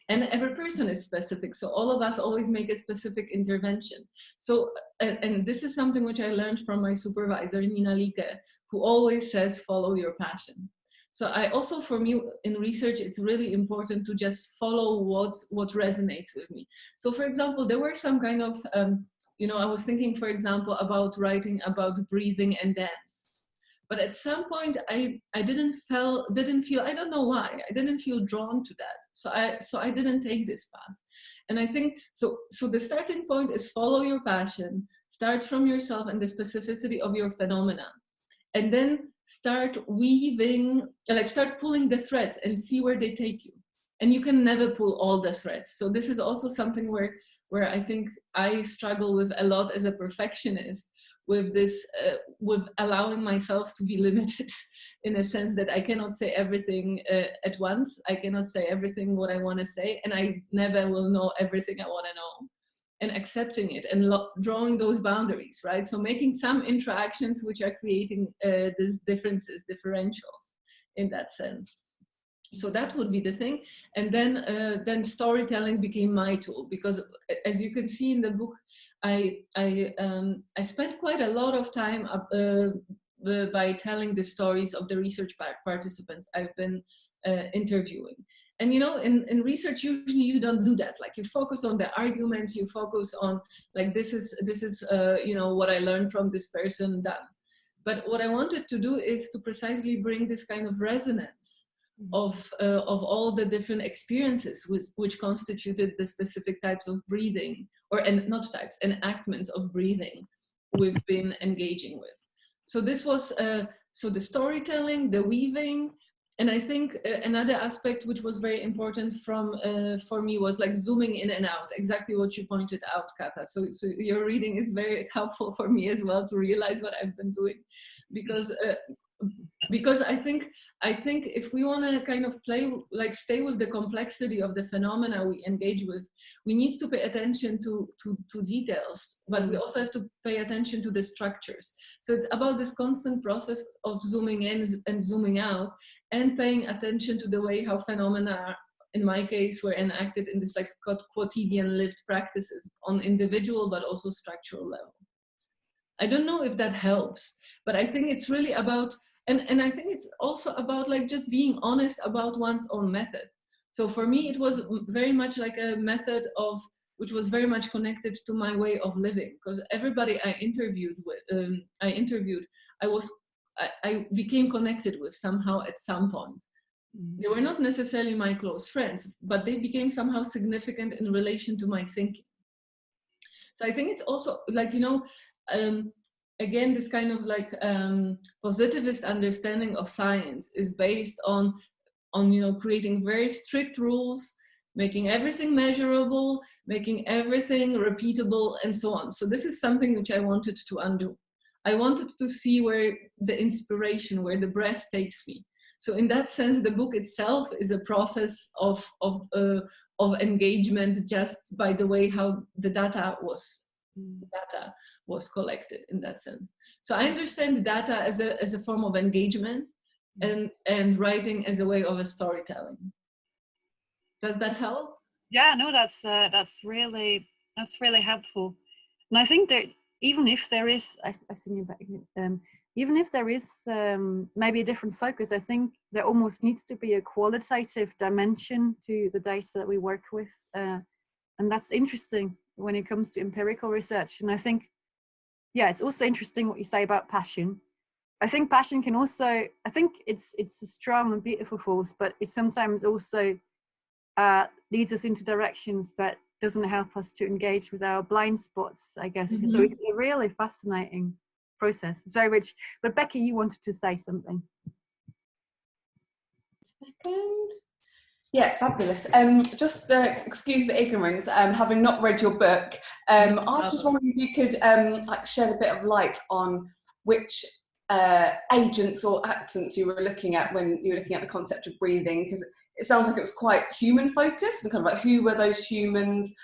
And every person is specific. So all of us always make a specific intervention. So, and this is something which I learned from my supervisor, Nina Lieke, who always says, follow your passion. So I also, for me, in research, it's really important to just follow what resonates with me. So for example, there were some kind of, you know, I was thinking, for example, about writing about breathing and dance. But at some point, I didn't feel, I don't know why, I didn't feel drawn to that. So I didn't take this path. And I think, so the starting point is follow your passion, start from yourself and the specificity of your phenomena. And then start weaving, like start pulling the threads and see where they take you. And you can never pull all the threads. So this is also something where I think I struggle with a lot as a perfectionist, with this, with allowing myself to be limited in a sense that I cannot say everything at once. I cannot say everything what I want to say, and I never will know everything I want to know. And accepting it and drawing those boundaries, right? So making some interactions which are creating these differences, differentials in that sense. So that would be the thing. And then storytelling became my tool, because as you can see in the book, I spent quite a lot of time by telling the stories of the research participants I've been interviewing. And you know, in research, usually you don't do that. Like you focus on the arguments, you focus on like, this is you know, what I learned from this person, done. But what I wanted to do is to precisely bring this kind of resonance of all the different experiences which constituted the specific types of breathing, and not types, enactments of breathing we've been engaging with. So this was, so the storytelling, the weaving, and I think another aspect which was very important for me was like zooming in and out, exactly what you pointed out, Kata. So your reading is very helpful for me as well to realize what I've been doing, because I think if we want to kind of stay with the complexity of the phenomena we engage with, we need to pay attention to details, but we also have to pay attention to the structures. So it's about this constant process of zooming in and zooming out, and paying attention to the way how phenomena, in my case, were enacted in this like quotidian lived practices on individual but also structural level. I don't know if that helps, but I think it's really about, and I think it's also about like just being honest about one's own method. So for me, it was very much like a method which was very much connected to my way of living, because everybody I interviewed, I became connected with somehow at some point. They were not necessarily my close friends, but they became somehow significant in relation to my thinking. So I think it's also like, you know, again, this kind of like positivist understanding of science is based on you know, creating very strict rules, making everything measurable, making everything repeatable, and so on. So this is something which I wanted to undo. I wanted to see where the inspiration, where the breath takes me. So in that sense, the book itself is a process of engagement, just by the way how the data was collected in that sense. So I understand data as a form of engagement, and writing as a way of a storytelling. Does that help?
Yeah, no, that's really helpful. And I think that even if there is, even if there is maybe a different focus, I think there almost needs to be a qualitative dimension to the data that we work with, and that's interesting when it comes to empirical research. And I think, yeah, it's also interesting what you say about passion. I think passion can also, I think it's a strong and beautiful force, but it sometimes also leads us into directions that doesn't help us to engage with our blind spots, I guess. Mm-hmm. So it's a really fascinating process. It's very rich. But Becky, you wanted to say something.
Second. Yeah, fabulous. Just excuse the ignorance, having not read your book, I just wondered if you could like shed a bit of light on which agents or actants you were looking at when you were looking at the concept of breathing, because it sounds like it was quite human focused, and kind of like who were those humans,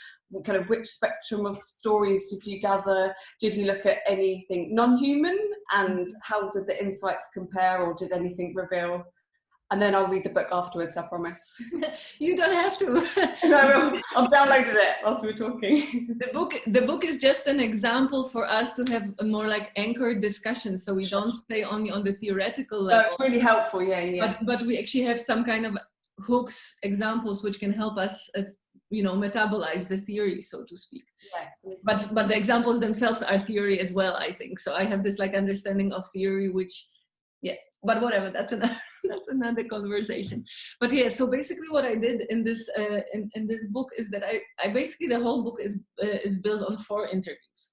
kind of which spectrum of stories did you gather? Did you look at anything non-human, and how did the insights compare, or did anything reveal? And then I'll read the book afterwards, I promise.
You don't have to.
No, I've downloaded it whilst we were talking.
The book is just an example for us to have a more like anchored discussion, so we don't stay only on the theoretical level.
That's really helpful, yeah.
But we actually have some kind of hooks, examples, which can help us, you know, metabolize the theory, so to speak.
Yeah,
but the examples themselves are theory as well, I think. So I have this like understanding of theory, which, yeah, but whatever, that's another conversation. But yeah, so basically what I did in this in this book is that I basically, the whole book is built on 4 interviews,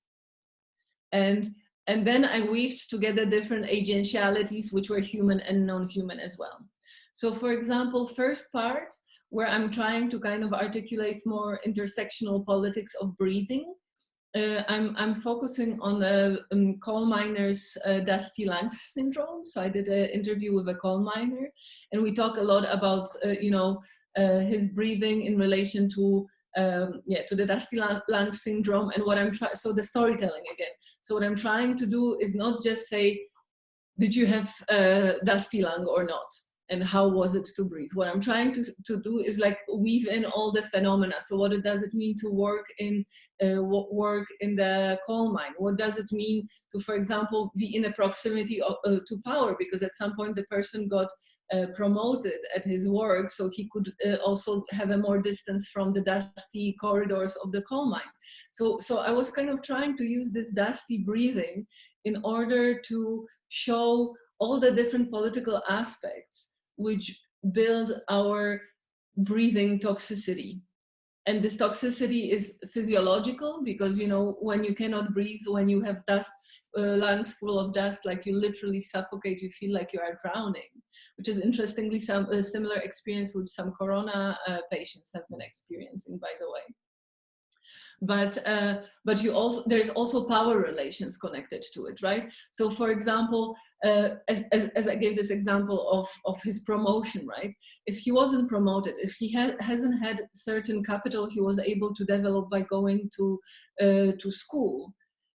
and then I weaved together different agentialities which were human and non-human as well. So for example, first part, where I'm trying to kind of articulate more intersectional politics of breathing, I'm focusing on the coal miner's dusty lungs syndrome. So I did an interview with a coal miner, and we talk a lot about you know, his breathing in relation to the dusty lung syndrome. And what I'm trying, so the storytelling again. So what I'm trying to do is not just say, did you have a dusty lung or not? And how was it to breathe? What I'm trying to do is like weave in all the phenomena. So what does it mean to work in the coal mine? What does it mean to, for example, be in a proximity to power? Because at some point the person got promoted at his work, so he could also have a more distance from the dusty corridors of the coal mine. So I was kind of trying to use this dusty breathing in order to show all the different political aspects which build our breathing toxicity. And this toxicity is physiological, because, you know, when you cannot breathe, when you have lungs full of dust, like you literally suffocate, you feel like you are drowning, which is interestingly a similar experience which some corona patients have been experiencing, by the way. But you also, there's also power relations connected to it, right? So for example, as I gave this example of his promotion, right? If he wasn't promoted, if he hasn't had certain capital he was able to develop by going to school,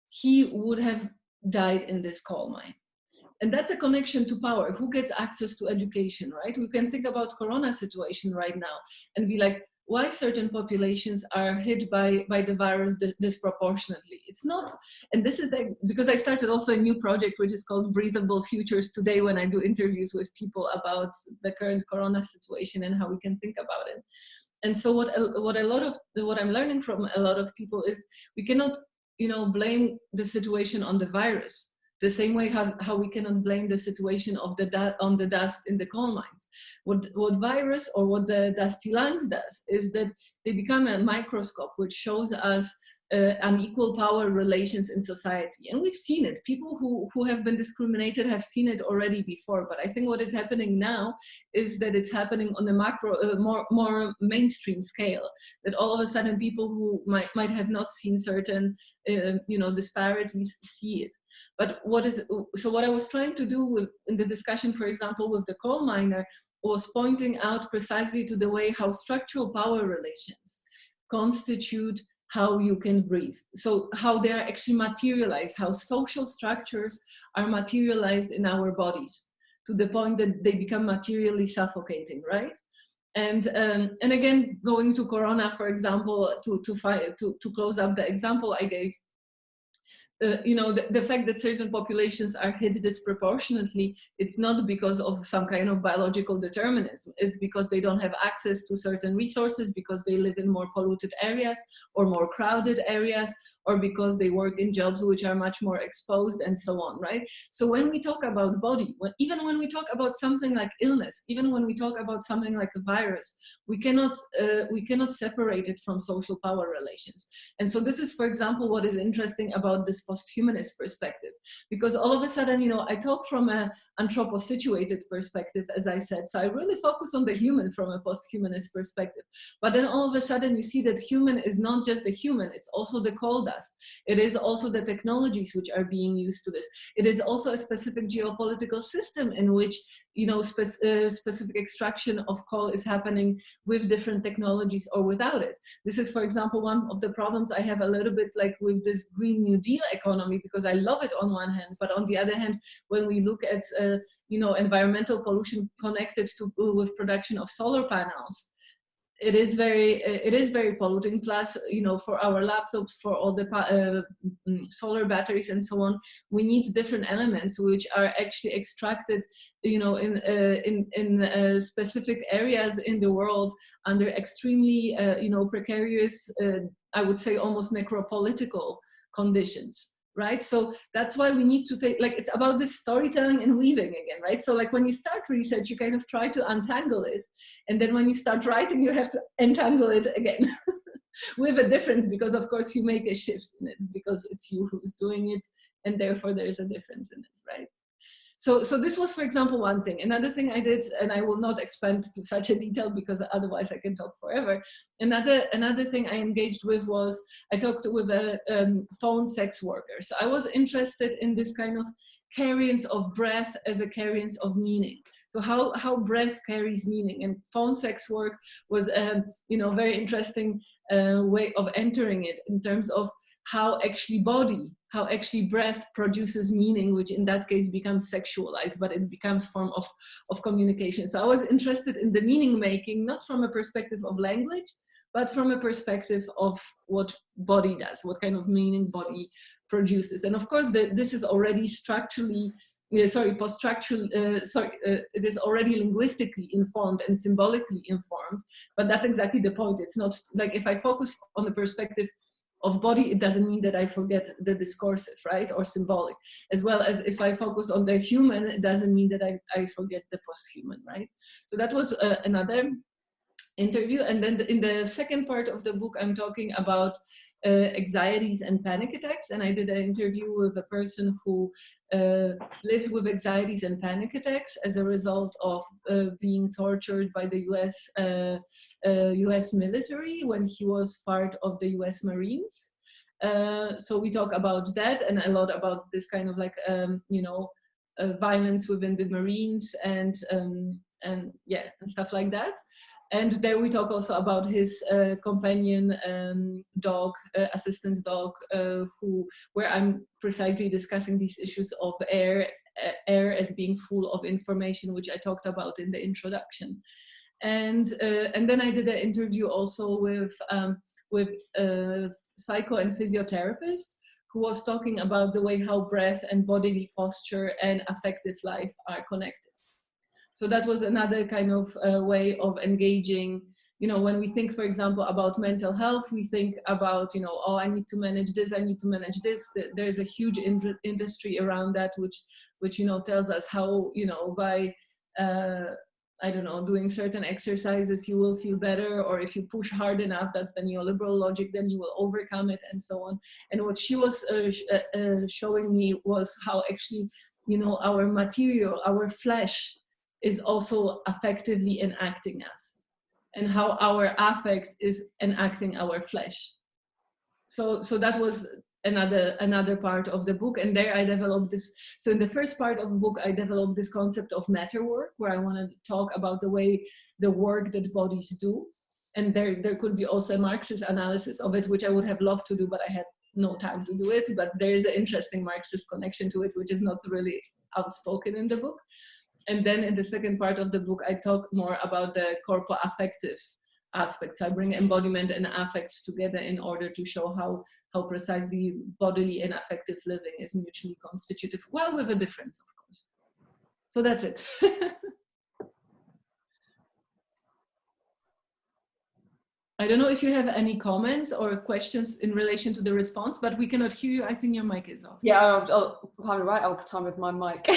he would have died in this coal mine. And that's a connection to power. Who gets access to education, right? We can think about Corona situation right now and be like, why certain populations are hit by the virus disproportionately. It's not, and this is because I started also a new project which is called Breathable Futures today, when I do interviews with people about the current Corona situation and how we can think about it. And so what I'm learning from a lot of people is we cannot, you know, blame the situation on the virus, the same way how we cannot blame the situation of on the dust in the coal mines. What virus or what the dusty lungs does is that they become a microscope which shows us unequal power relations in society. And we've seen it. People who have been discriminated have seen it already before. But I think what is happening now is that it's happening on the macro, more mainstream scale, that all of a sudden people who might have not seen certain you know, disparities see it. But what I was trying to do in the discussion, for example, with the coal miner, was pointing out precisely to the way how structural power relations constitute how you can breathe. So how they are actually materialized, how social structures are materialized in our bodies to the point that they become materially suffocating, right? And again, going to Corona, for example, to close up the example I gave, you know, the fact that certain populations are hit disproportionately, it's not because of some kind of biological determinism. It's because they don't have access to certain resources, because they live in more polluted areas or more crowded areas, or because they work in jobs which are much more exposed, and so on, right? So when we talk about body, even when we talk about something like illness, even when we talk about something like a virus, we cannot separate it from social power relations. And so this is, for example, what is interesting about this post-humanist perspective, because all of a sudden, you know, I talk from an anthropo-situated perspective, as I said, so I really focus on the human from a post-humanist perspective. But then all of a sudden you see that human is not just the human, it's also the coal dust. It is also the technologies which are being used to this. It is also a specific geopolitical system in which, you know, specific extraction of coal is happening with different technologies or without it. This is, for example, one of the problems I have a little bit like with this Green New Deal economy, because I love it on one hand, but on the other hand, when we look at, you know, environmental pollution connected to with production of solar panels, it is very polluting. Plus, you know, for our laptops, for all the solar batteries and so on, we need different elements which are actually extracted, you know, in specific areas in the world under extremely, you know, precarious, I would say almost necropolitical conditions. Right, so that's why we need to take, like, it's about this storytelling and weaving again, right? So like when you start research, you kind of try to untangle it, and then when you start writing, you have to entangle it again with a difference, because of course you make a shift in it because it's you who's doing it, and therefore there's a difference in it, right? So this was, for example, one thing. Another thing I did, and I will not expand to such a detail because otherwise I can talk forever. Another thing I engaged with was, I talked with a phone sex worker. So I was interested in this kind of carriance of breath as a carriance of meaning. So how breath carries meaning, and phone sex work was you know, very interesting way of entering it in terms of how actually breath produces meaning, which in that case becomes sexualized, but it becomes form of communication. So I was interested in the meaning making, not from a perspective of language, but from a perspective of what body does, what kind of meaning body produces. And of course, this is already structurally, post-structural, it is already linguistically informed and symbolically informed, but that's exactly the point. It's not like if I focus on the perspective of body, it doesn't mean that I forget the discursive, right, or symbolic. As well as if I focus on the human, it doesn't mean that I forget the post-human, right? So that was another interview. And then in the second part of the book, I'm talking about anxieties and panic attacks. And I did an interview with a person who lives with anxieties and panic attacks as a result of being tortured by the US military when he was part of the US Marines. So we talk about that and a lot about this kind of like, you know, violence within the Marines and yeah, and stuff like that. And there we talk also about his companion dog, assistance dog, where I'm precisely discussing these issues of air as being full of information, which I talked about in the introduction. And then I did an interview also with a psycho and physiotherapist who was talking about the way how breath and bodily posture and affective life are connected. So that was another kind of way of engaging. You know, when we think, for example, about mental health, we think about, you know, oh, I need to manage this, I need to manage this. There's a huge industry around that, which you know, tells us how, you know, by, I don't know, doing certain exercises, you will feel better, or if you push hard enough, that's the neoliberal logic, then you will overcome it, and so on. And what she was showing me was how actually, you know, our material, our flesh, is also effectively enacting us, and how our affect is enacting our flesh. So that was another part of the book, and there I developed this. So in the first part of the book, I developed this concept of matter work, where I wanted to talk about the way the work that bodies do, and there could be also a Marxist analysis of it, which I would have loved to do, but I had no time to do it. But there is an interesting Marxist connection to it, which is not really outspoken in the book. And then in the second part of the book, I talk more about the corpo-affective aspects. I bring embodiment and affect together in order to show how precisely bodily and affective living is mutually constitutive, well, with a difference, of course. So that's it. I don't know if you have any comments or questions in relation to the response, but we cannot hear you. I think your mic is off.
Yeah, I'll right. I'll pretend with my mic.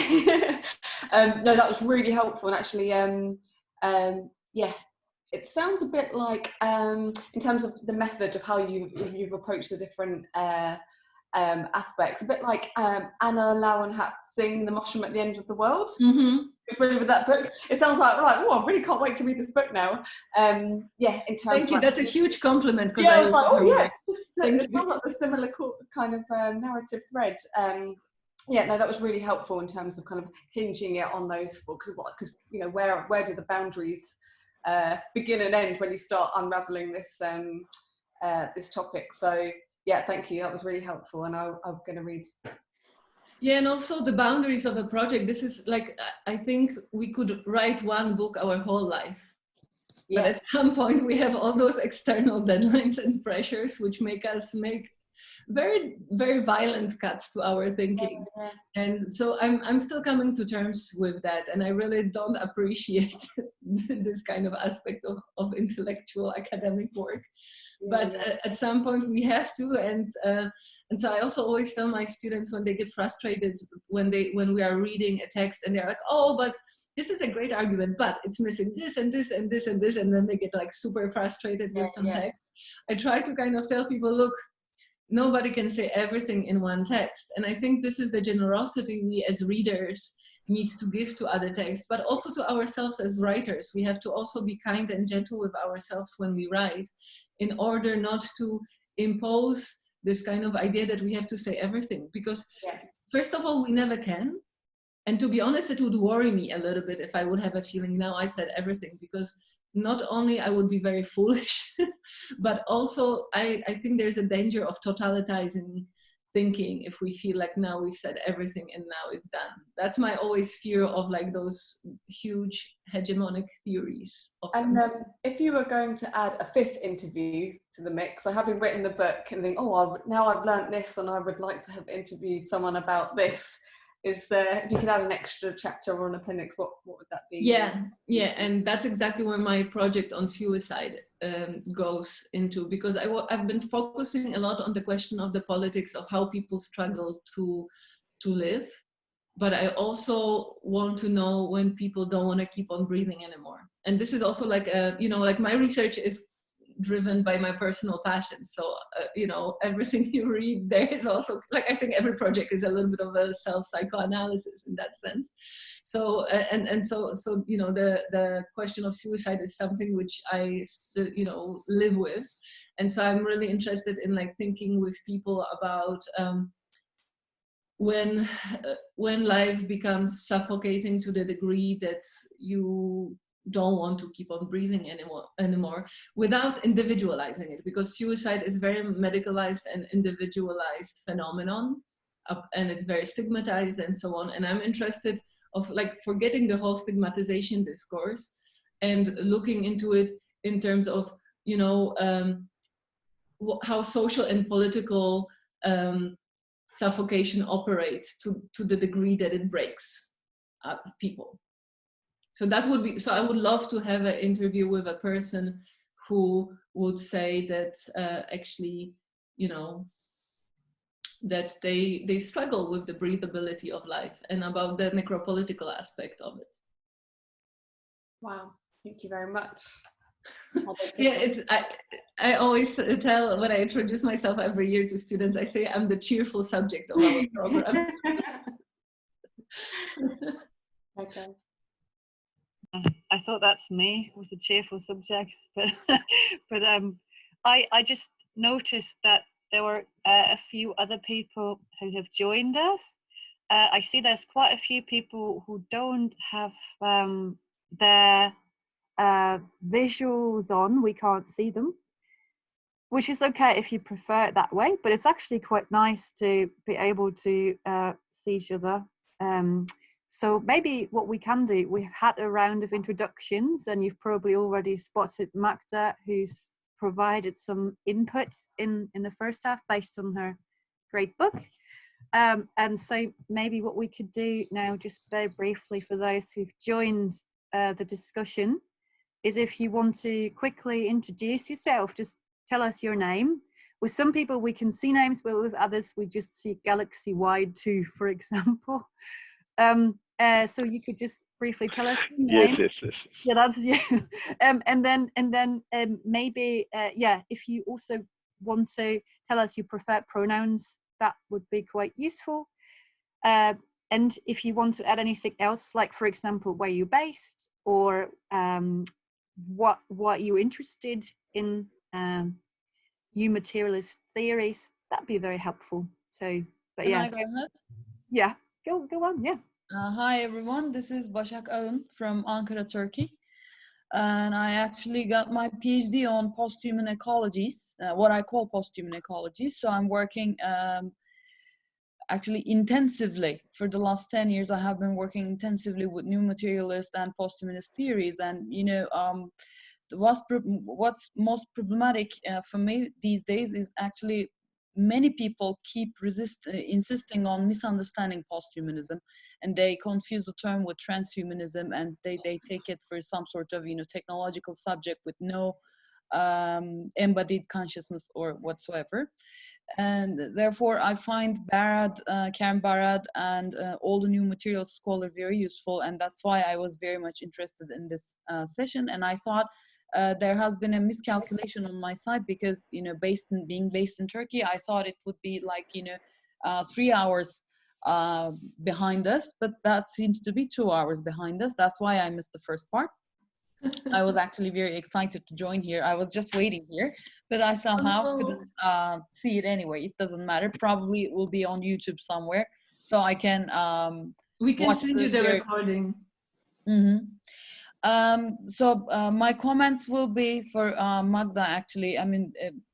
No, that was really helpful, and actually, yeah, it sounds a bit like, in terms of the method of how you've approached the different aspects, a bit like Anna Lauenhat sing The Mushroom at the End of the World.
Mm-hmm.
Familiar with that book? It sounds like, oh, I really can't wait to read this book now. Yeah, in terms
Thank you.
of
that's a huge compliment.
Yeah, I was like, oh yeah,
it
sounds like a similar kind of narrative thread. Yeah, no, that was really helpful in terms of kind of hinging it on those four, because you know, where do the boundaries begin and end when you start unraveling this this topic? So yeah, thank you. That was really helpful, and I'm going to read.
Yeah, and also the boundaries of a project. This is like, I think we could write one book our whole life. Yeah. But at some point we have all those external deadlines and pressures which make us make very, very violent cuts to our thinking. Yeah. And so I'm still coming to terms with that. And I really don't appreciate this kind of aspect of intellectual academic work. But at some point we have to, and so I also always tell my students when they get frustrated when we are reading a text and they're like, oh, but this is a great argument, but it's missing this and this and this and this, and then they get like super frustrated with some text. I try to kind of tell people, look, nobody can say everything in one text, and I think this is the generosity we as readers need to give to other texts, but also to ourselves as writers. We have to also be kind and gentle with ourselves when we write, in order not to impose this kind of idea that we have to say everything, because first of all, we never can. And to be honest, it would worry me a little bit if I would have a feeling now I said everything, because not only I would be very foolish, but also I think there's a danger of totalitizing thinking if we feel like now we've said everything and now it's done. That's my always fear of like those huge hegemonic theories.
And if you were going to add a fifth interview to the mix, so having written the book and think, oh, now I've learned this and I would like to have interviewed someone about this, is there, if you could add an extra chapter or an appendix, what would that be?
Yeah, and that's exactly where my project on suicide goes into, because I've been focusing a lot on the question of the politics of how people struggle to live, but I also want to know when people don't want to keep on breathing anymore. And this is also like like my research is driven by my personal passions. So, everything you read there is also, like, I think every project is a little bit of a self-psychoanalysis in that sense. So, so the question of suicide is something which I, live with. And so I'm really interested in like thinking with people about when life becomes suffocating to the degree that you don't want to keep on breathing anymore without individualizing it, because suicide is very medicalized and individualized phenomenon, and it's very stigmatized and so on. And I'm interested of like forgetting the whole stigmatization discourse and looking into it in terms of how social and political suffocation operates to the degree that it breaks people. So that would be, so I would love to have an interview with a person who would say that actually, that they struggle with the breathability of life and about the necropolitical aspect of it.
Wow, thank you very much.
Yeah, I always tell when I introduce myself every year to students, I say I'm the cheerful subject of our program.
Okay.
I thought that's me with the cheerful subjects, but I just noticed that there were a few other people who have joined us. I see there's quite a few people who don't have their visuals on. We can't see them, which is okay if you prefer it that way, but it's actually quite nice to be able to see each other. So maybe what we can do, we've had a round of introductions and you've probably already spotted Magda, who's provided some input in the first half based on her great book. And so maybe what we could do now, just very briefly for those who've joined the discussion, is if you want to quickly introduce yourself, just tell us your name. With some people we can see names, but with others we just see galaxy-wide too, for example. So you could just briefly tell us your name.
Yes.
Yeah, that's you. And then maybe if you also want to tell us your preferred pronouns, that would be quite useful. And if you want to add anything else, like for example, where you're based, or what you're interested in, new materialist theories, that'd be very helpful. So, but yeah.
Can I go ahead?
Yeah, go on, yeah.
Hi everyone, this is Başak Ağın from Ankara, Turkey. And I actually got my PhD on post-human ecologies, what I call post-human ecologies. So I'm working actually intensively for the last 10 years. I have been working intensively with new materialist and post-humanist theories. And you know, what's most problematic for me these days is actually many people keep insisting on misunderstanding post-humanism, and they confuse the term with transhumanism, and they take it for some sort of, you know, technological subject with no embodied consciousness or whatsoever. And therefore I find Barad, Karen Barad, and all the new material scholars very useful, and that's why I was very much interested in this session. And I thought there has been a miscalculation on my side, because, you know, being based in Turkey, I thought it would be like, you know, 3 hours behind us, but that seems to be 2 hours behind us. That's why I missed the first part. I was actually very excited to join here. I was just waiting here, but I somehow couldn't see it anyway. It doesn't matter. Probably it will be on YouTube somewhere, so I can
we can send you the recording.
Mm-hmm. So my comments will be for Magda, actually. I mean,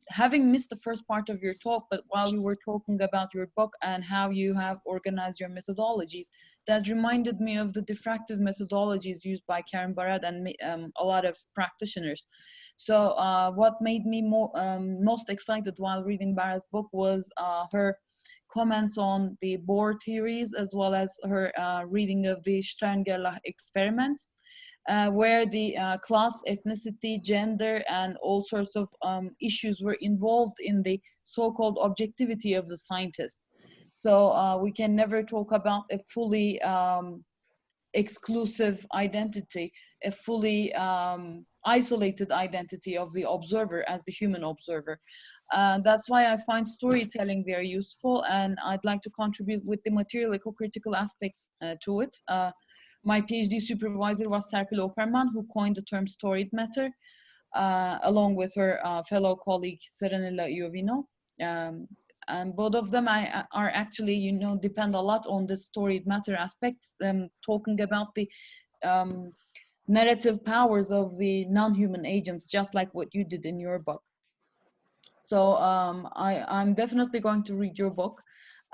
having missed the first part of your talk, but while you were talking about your book and how you have organized your methodologies, that reminded me of the diffractive methodologies used by Karen Barad and a lot of practitioners. So what made me most excited while reading Barad's book was her comments on the Bohr theories, as well as her reading of the Stern-Gerlach experiments, where the class, ethnicity, gender, and all sorts of issues were involved in the so-called objectivity of the scientist. So we can never talk about a fully exclusive identity, a fully isolated identity of the observer as the human observer. That's why I find storytelling very useful, and I'd like to contribute with the material eco-critical aspects to it. My PhD supervisor was Serpil Operman, who coined the term storied matter, along with her fellow colleague Serenella Iovino. And both of them are actually, you know, depend a lot on the storied matter aspects, talking about the narrative powers of the non-human agents, just like what you did in your book. So I'm definitely going to read your book.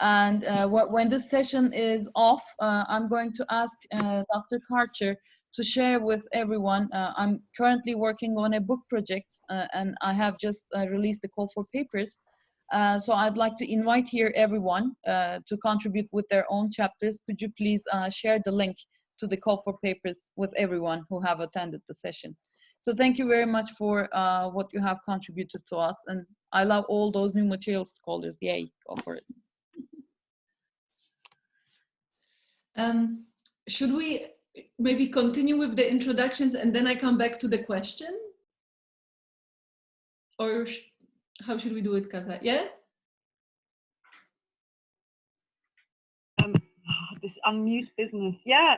And when this session is off, I'm going to ask Dr. Karcher to share with everyone. I'm currently working on a book project, and I have just released the call for papers. So I'd like to invite here everyone to contribute with their own chapters. Could you please share the link to the call for papers with everyone who have attended the session? So thank you very much for what you have contributed to us. And I love all those new material scholars. Yay, go for it.
Should we maybe continue with the introductions and then I come back to the question? Or how should we do it, Kata? Yeah?
This unmute business. Yeah.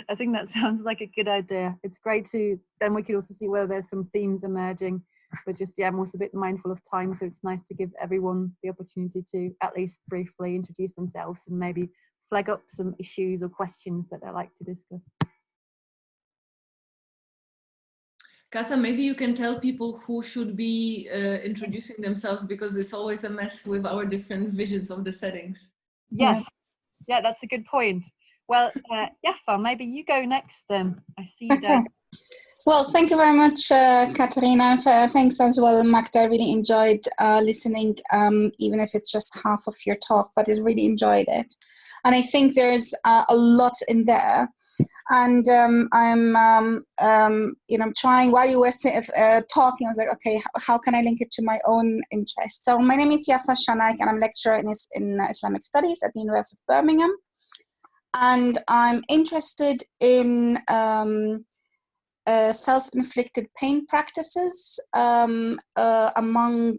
I think that sounds like a good idea. It's great to, then we could also see whether there's some themes emerging, but just, yeah, I'm also a bit mindful of time. So it's nice to give everyone the opportunity to at least briefly introduce themselves and maybe flag up some issues or questions that they'd like to discuss.
Kata, maybe you can tell people who should be introducing themselves, because it's always a mess with our different visions of the settings.
Yes, yeah, that's a good point. Well, Jaffa, maybe you go next then. I see you there.
Well, thank you very much, Katarina. Thanks as well, Magda. I really enjoyed listening, even if it's just half of your talk, but I really enjoyed it. And I think there's a lot in there. And I'm trying, while you were talking, I was like, okay, how can I link it to my own interests? So my name is Yafa Shanaik, and I'm lecturer in Islamic Studies at the University of Birmingham. And I'm interested in self-inflicted pain practices among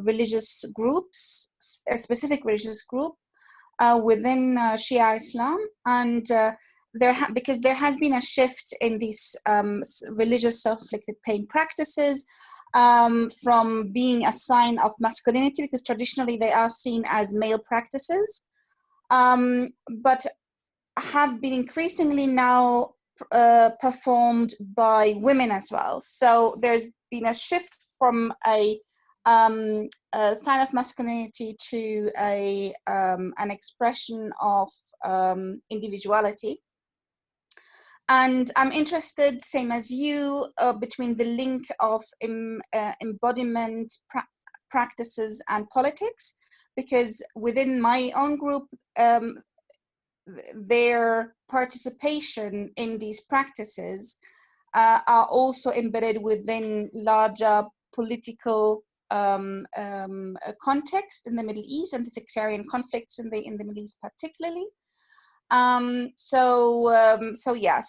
religious groups, a specific religious group within Shia Islam, and because there has been a shift in these religious self-inflicted pain practices from being a sign of masculinity, because traditionally they are seen as male practices, but have been increasingly now performed by women as well. So there's been a shift from a sign of masculinity to an expression of individuality. And I'm interested, same as you, between the link of embodiment practices and politics, because within my own group, their participation in these practices are also embedded within larger political context in the Middle East and the sectarian conflicts in the Middle East particularly. So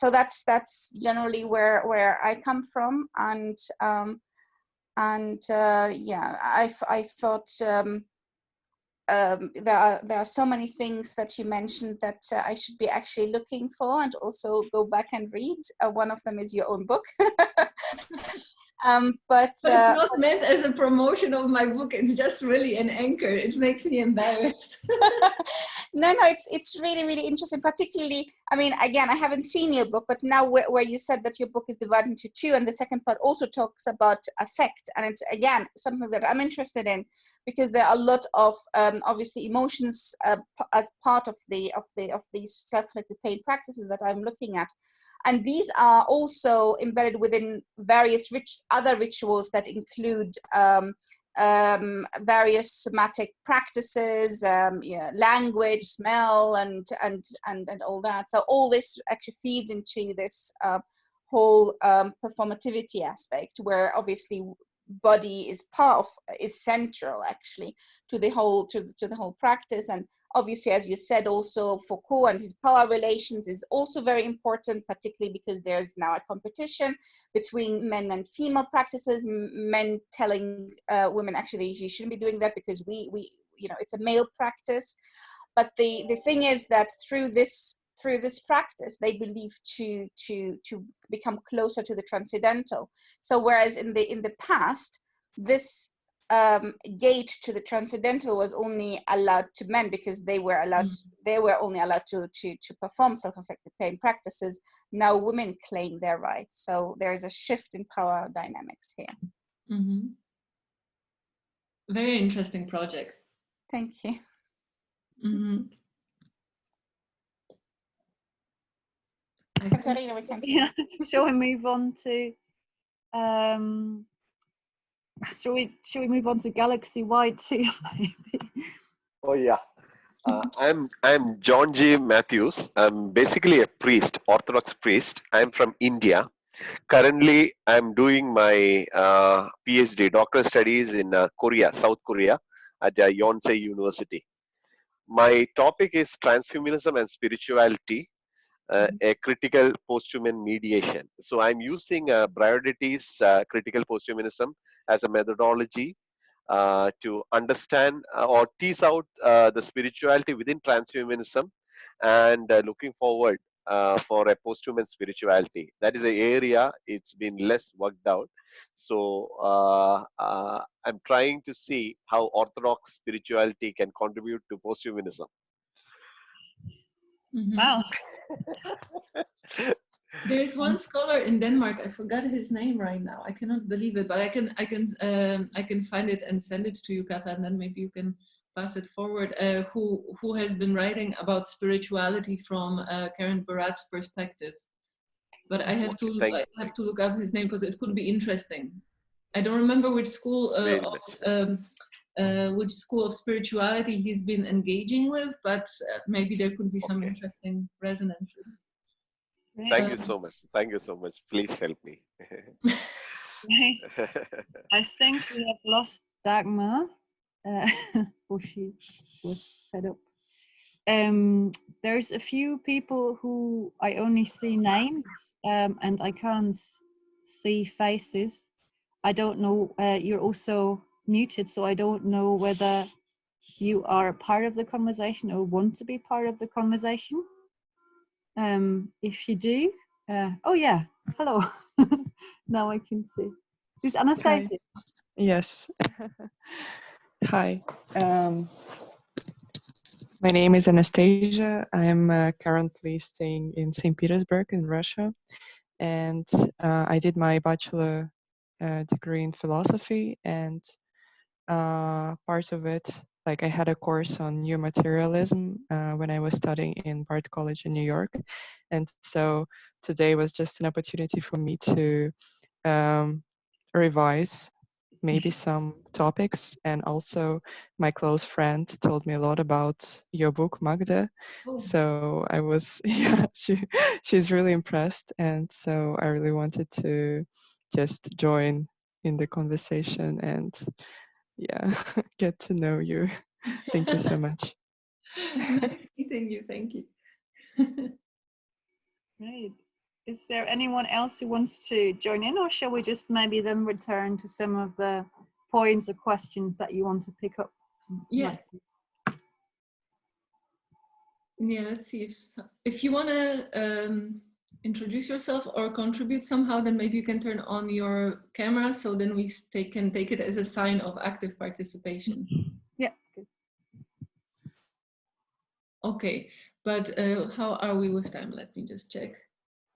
that's generally where I come from, and yeah, I thought there are so many things that you mentioned that I should be actually looking for and also go back and read. One of them is your own book. But
it's not meant as a promotion of my book. It's just really an anchor. It makes me embarrassed.
No, it's really, really interesting. Particularly, I mean, again, I haven't seen your book, but now where you said that your book is divided into two, and the second part also talks about affect, and it's again something that I'm interested in, because there are a lot of obviously emotions as part of these self-inflicted pain practices that I'm looking at. And these are also embedded within various other rituals that include various somatic practices, language, smell, and all that. So all this actually feeds into this whole performativity aspect, where obviously body is central actually to the whole practice. And obviously, as you said, also Foucault and his power relations is also very important, particularly because there's now a competition between men and female practices, men telling women actually you shouldn't be doing that because we it's a male practice. But the thing is that through this practice, they believe to become closer to the transcendental. So whereas in the past, this gate to the transcendental was only allowed to men because they were only allowed to perform self-inflicted pain practices. Now women claim their rights. So there is a shift in power dynamics here.
Mm-hmm. Very interesting project.
Thank you.
Mm-hmm.
Katarina, we can.
Yeah. Shall we move on to shall we move on to galaxy-wide too, maybe?
Oh yeah. I'm John G. Matthews. I'm basically a priest, Orthodox priest. I'm from India. Currently, I'm doing my PhD, doctoral studies in Korea, South Korea, at the Yonsei University. My topic is transhumanism and spirituality, a critical posthuman mediation. So I'm using Braiodity's critical posthumanism as a methodology to understand or tease out the spirituality within transhumanism, and looking forward for a posthuman spirituality. That is an area it's been less worked out. So I'm trying to see how Orthodox spirituality can contribute to posthumanism.
Mm-hmm.
Wow.
There is one scholar in Denmark. I forgot his name right now. I cannot believe it, but I can find it and send it to you, Kata, and then maybe you can pass it forward. Who has been writing about spirituality from Karen Barad's perspective? But I have to look up his name because it could be interesting. I don't remember which school of spirituality he's been engaging with, but maybe there could be some interesting resonances.
Thank you so much. Thank you so much. Please help me.
I think we have lost Dagmar, or she was set up. there's a few people who I only see names, and I can't see faces. I don't know, you're also muted, so I don't know whether you are part of the conversation or want to be part of the conversation. If you do, oh yeah, hello. Now I can see. This is Anastasia.
Hi. Yes. Hi. My name is Anastasia. I'm currently staying in St. Petersburg in Russia, and I did my bachelor degree in philosophy, and part of it, like I had a course on new materialism when I was studying in Bard College in New York, and so today was just an opportunity for me to revise maybe some topics, and also my close friend told me a lot about your book, Magda.
Oh.
So I was, yeah, she's really impressed, and so I really wanted to just join in the conversation and yeah, get to know you. Thank you so much.
Nice meeting you. Thank you.
Right. Is there anyone else who wants to join in, or shall we just maybe then return to some of the points or questions that you want to pick up?
Yeah. Yeah, let's see. If you want to introduce yourself or contribute somehow, then maybe you can turn on your camera, so then we can take it as a sign of active participation.
Yeah. Good.
Okay, but how are we with time? Let me just check.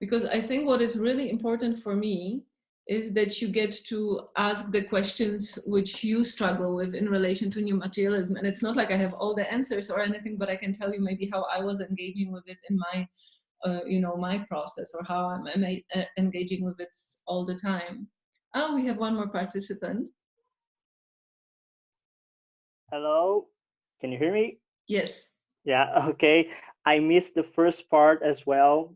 Because I think what is really important for me is that you get to ask the questions which you struggle with in relation to new materialism. And it's not like I have all the answers or anything, but I can tell you maybe how I was engaging with it in my, my process, or how I'm engaging with it all the time. Oh, we have one more participant.
Hello, can you hear me?
Yes.
Yeah, okay. I missed the first part as well.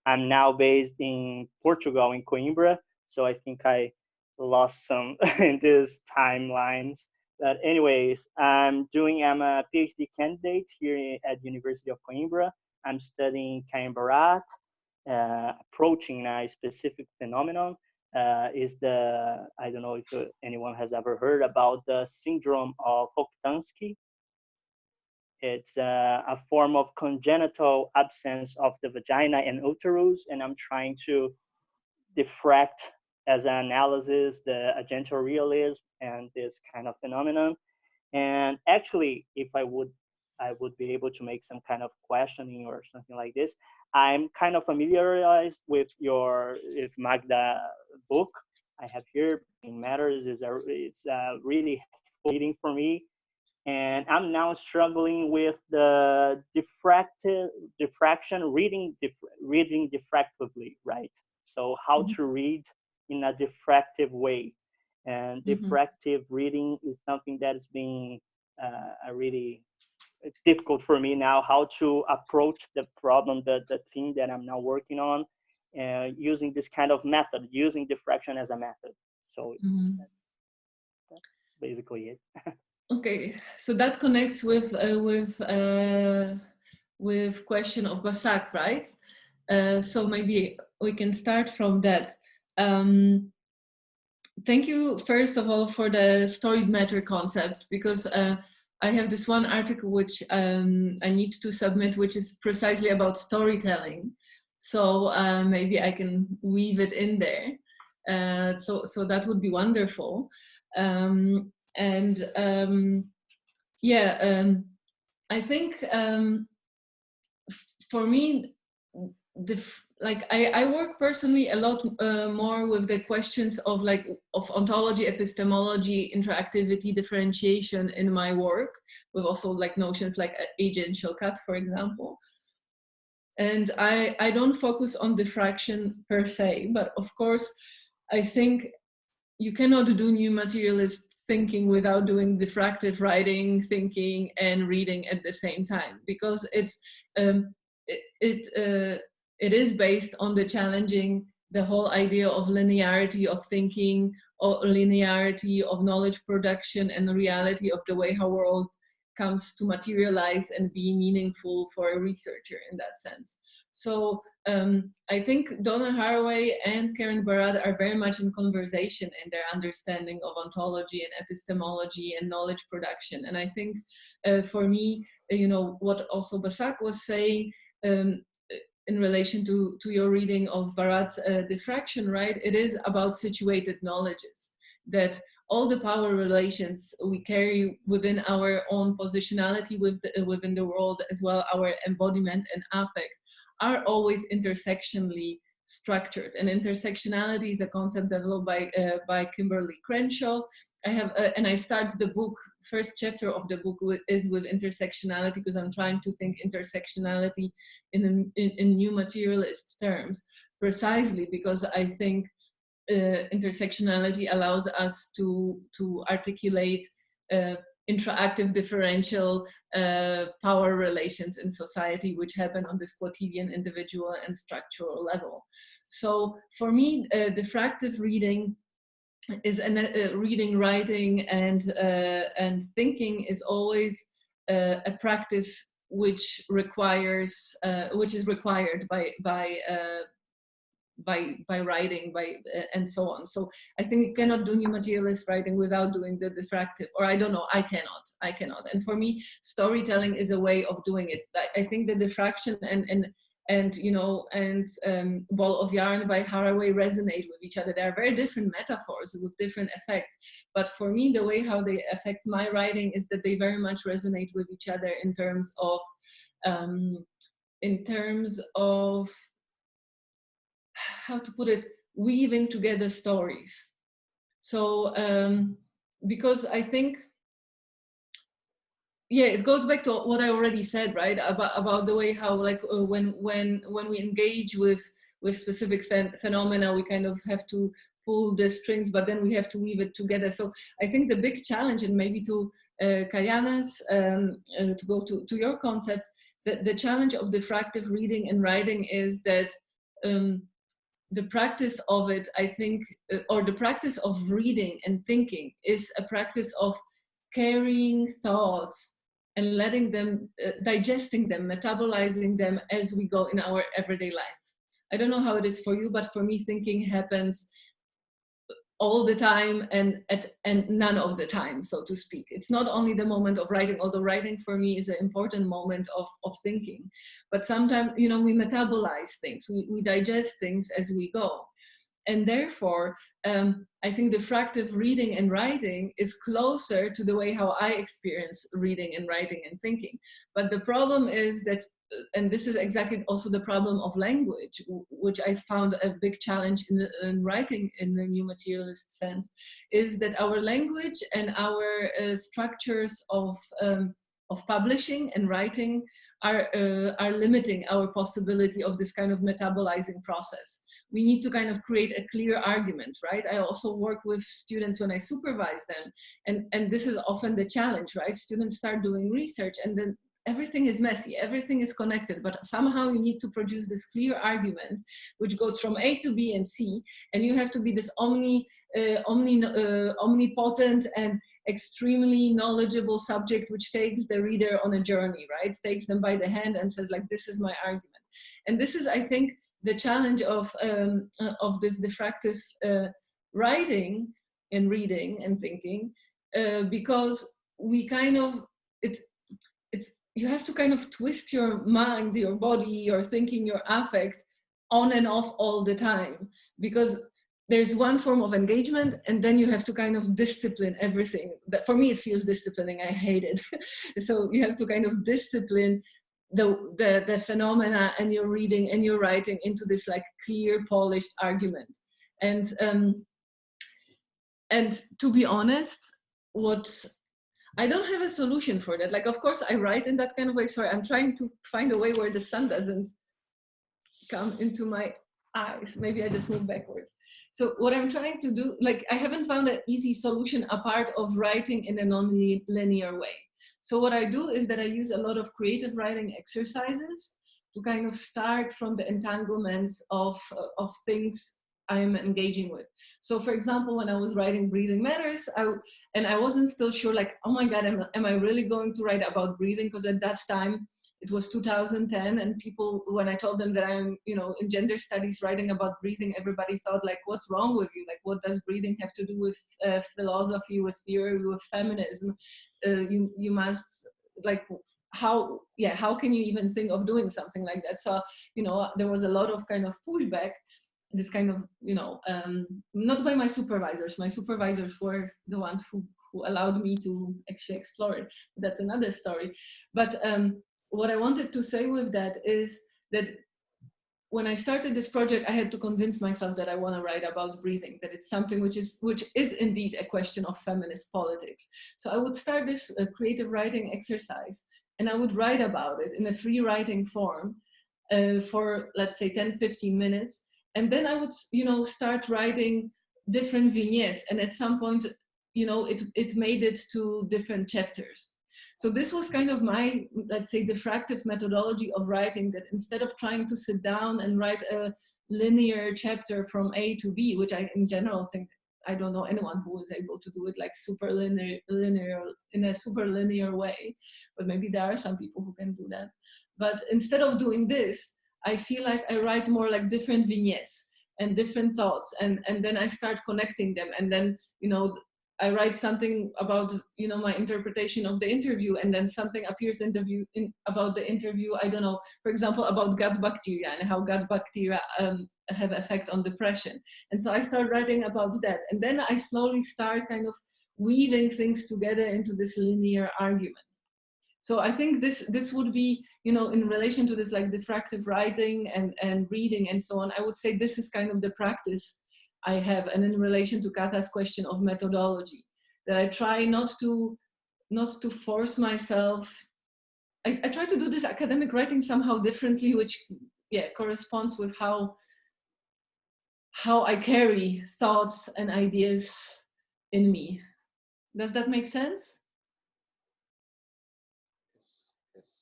I'm now based in Portugal, in Coimbra, so I think I lost some in these timelines. But anyways, I'm a PhD candidate here at the University of Coimbra. I'm studying Karen Barad, approaching a specific phenomenon. I don't know if anyone has ever heard about the syndrome of Hoktansky. It's a form of congenital absence of the vagina and uterus, and I'm trying to diffract as an analysis the agential realism and this kind of phenomenon. And actually, if I would be able to make some kind of questioning or something like this. I'm kind of familiarized with Magda book. I have here in Matters it's really reading for me. And I'm now struggling with the diffraction, reading diffractively, right? So how to read in a diffractive way. And diffractive reading is something that is being really difficult for me now, how to approach the problem, the thing that I'm now working on, using this kind of method, using diffraction as a method. So that's basically it.
Okay, so that connects with question of Basak, right? So maybe we can start from that. Thank you, first of all, for the storied matter concept, because I have this one article which I need to submit, which is precisely about storytelling. So maybe I can weave it in there. So that would be wonderful. I think for me, I work personally a lot more with the questions of ontology, epistemology, interactivity, differentiation in my work, with also notions like agential cut, for example. And I don't focus on diffraction per se, but of course, I think you cannot do new materialist thinking without doing diffractive writing, thinking, and reading at the same time, because it is based on the challenging the whole idea of linearity of thinking, or linearity of knowledge production, and the reality of the way how world comes to materialize and be meaningful for a researcher in that sense. So I think Donna Haraway and Karen Barad are very much in conversation in their understanding of ontology and epistemology and knowledge production. And I think for me, you know, what also Basak was saying in relation to your reading of Barad's diffraction, right? It is about situated knowledges, that all the power relations we carry within our own positionality within the world, as well our embodiment and affect, are always intersectionally structured. And intersectionality is a concept developed by Kimberly Crenshaw. I started the book, first chapter of the book is with intersectionality, because I'm trying to think intersectionality in new materialist terms, precisely because I think intersectionality allows us to articulate interactive differential power relations in society, which happen on this quotidian, individual, and structural level. So for me, diffractive reading is reading, writing, and thinking is always a practice which requires, which is required by writing, and so on. So I think you cannot do new materialist writing without doing the diffractive, or I don't know, I cannot. And for me, storytelling is a way of doing it. I think the diffraction and you know, and Ball of Yarn by Haraway resonate with each other. They are very different metaphors with different effects. But for me, the way how they affect my writing is that they very much resonate with each other in terms of how to put it, weaving together stories. So because I think, yeah, it goes back to what I already said, right, about the way how, like, when we engage with specific phenomena, we kind of have to pull the strings, but then we have to weave it together. So I think the big challenge, and maybe to Kayanas, to go to your concept, the challenge of diffractive reading and writing is that the practice of it, I think, or the practice of reading and thinking is a practice of carrying thoughts and letting them, digesting them, metabolizing them as we go in our everyday life. I don't know how it is for you, but for me, thinking happens all the time and none of the time, so to speak. It's not only the moment of writing, although writing for me is an important moment of thinking, but sometimes, you know, we metabolize things, we digest things as we go. And therefore, I think diffractive reading and writing is closer to the way how I experience reading and writing and thinking. But the problem is that, and this is exactly also the problem of language, which I found a big challenge in writing in the new materialist sense, is that our language and our structures of publishing and writing are limiting our possibility of this kind of metabolizing process. We need to kind of create a clear argument, right? I also work with students when I supervise them, and this is often the challenge, right? Students start doing research and then everything is messy, everything is connected, but somehow you need to produce this clear argument which goes from A to B and C, and you have to be this omnipotent and extremely knowledgeable subject which takes the reader on a journey, right? Takes them by the hand and says, like, this is my argument. And this is, I think, the challenge of this diffractive writing and reading and thinking, because we kind of, you have to kind of twist your mind, your body, your thinking, your affect on and off all the time, because there's one form of engagement and then you have to kind of discipline everything. That, for me, it feels disciplining, I hate it. So you have to kind of discipline the phenomena and your reading and your writing into this like clear, polished argument. And to be honest, I don't have a solution for that. Like, of course, I write in that kind of way. Sorry, I'm trying to find a way where the sun doesn't come into my eyes. Maybe I just move backwards. So what I'm trying to do, like, I haven't found an easy solution apart of writing in a non-linear way. So what I do is that I use a lot of creative writing exercises to kind of start from the entanglements of things I'm engaging with. So for example, when I was writing Breathing Matters, I wasn't still sure, like, oh my God, am I really going to write about breathing? Because at that time, it was 2010, and people, when I told them that I'm, you know, in gender studies writing about breathing, everybody thought, like, what's wrong with you? Like, what does breathing have to do with philosophy, with theory, with feminism? You must, like, how can you even think of doing something like that? So, you know, there was a lot of kind of pushback, this kind of, you know, not by my supervisors. My supervisors were the ones who allowed me to actually explore it. That's another story. But what I wanted to say with that is that when I started this project, I had to convince myself that I want to write about breathing, that it's something which is indeed a question of feminist politics. So I would start this creative writing exercise, and I would write about it in a free writing form for, let's say, 10-15 minutes. And then I would, you know, start writing different vignettes. And at some point, you know, it made it to different chapters. So this was kind of my, let's say, diffractive methodology of writing, that instead of trying to sit down and write a linear chapter from A to B, which I in general think, I don't know anyone who is able to do it like super linear in a super linear way, but maybe there are some people who can do that. But instead of doing this, I feel like I write more like different vignettes and different thoughts, and then I start connecting them, and then, you know, I write something about, you know, my interpretation of the interview, and then something appears about the interview, I don't know, for example, about gut bacteria and how gut bacteria have effect on depression. And so I start writing about that. And then I slowly start kind of weaving things together into this linear argument. So I think this would be, you know, in relation to this like diffractive writing and reading and so on, I would say this is kind of the practice I have. And in relation to Kata's question of methodology, that I try not to force myself. I try to do this academic writing somehow differently, which corresponds with how I carry thoughts and ideas in me. Does that make sense?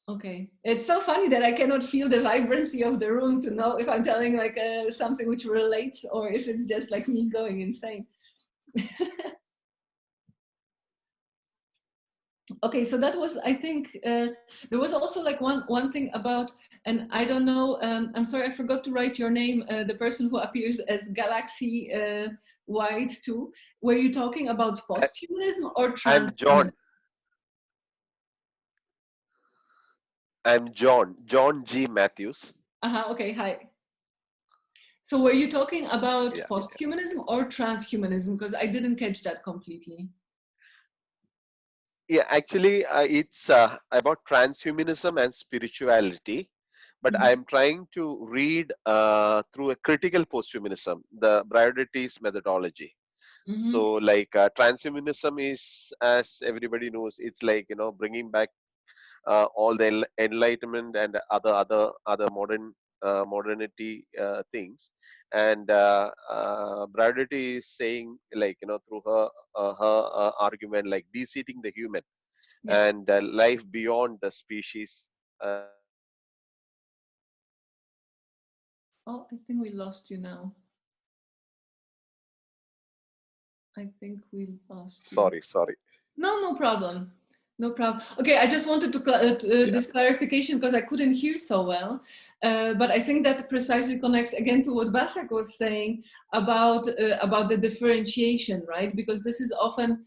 Okay, it's so funny that I cannot feel the vibrancy of the room to know if I'm telling like something which relates or if it's just like me going insane. Okay, so that was, I think, there was also like one thing about, and I don't know, I'm sorry, I forgot to write your name, the person who appears as Galaxy White too. Were you talking about posthumanism or transhumanism?
I'm John. I'm John G. Matthews.
Okay, hi. So were you talking about posthumanism or transhumanism? Because I didn't catch that completely.
Yeah, actually, it's about transhumanism and spirituality, but I'm trying to read through a critical posthumanism, the Braidoti's methodology. So, like transhumanism is, as everybody knows, it's like, you know, bringing back all the enlightenment and other modernity things. And Braidoti is saying, like, you know, through her argument, like de-seating the human and life beyond the species.
Oh, I think we lost you now. I think we lost you.
Sorry.
No problem. No problem. Okay, I just wanted to this clarification because I couldn't hear so well. But I think that precisely connects again to what Basak was saying about the differentiation, right? Because this is often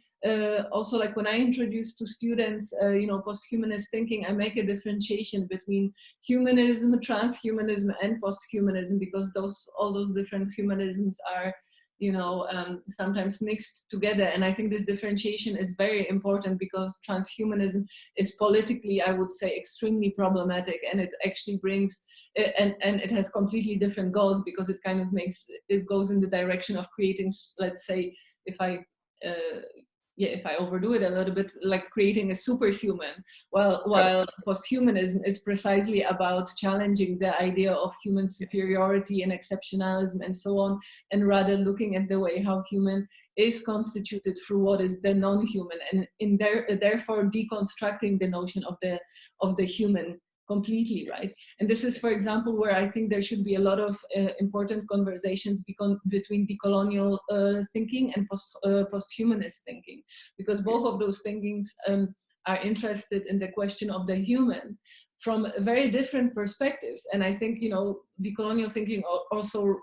also like when I introduce to students, you know, posthumanist thinking, I make a differentiation between humanism, transhumanism, and posthumanism, because all those different humanisms are, you know, sometimes mixed together. And I think this differentiation is very important because transhumanism is politically, I would say, extremely problematic, and it actually brings, and it has completely different goals, because it kind of it goes in the direction of creating, let's say, if I overdo it a little bit, like creating a superhuman, while posthumanism is precisely about challenging the idea of human superiority and exceptionalism and so on, and rather looking at the way how human is constituted through what is the non-human, and therefore deconstructing the notion of the human completely, right? And this is, for example, where I think there should be a lot of important conversations between decolonial thinking and post-humanist thinking, because both of those thinkings are interested in the question of the human from very different perspectives. And I think, you know, decolonial thinking also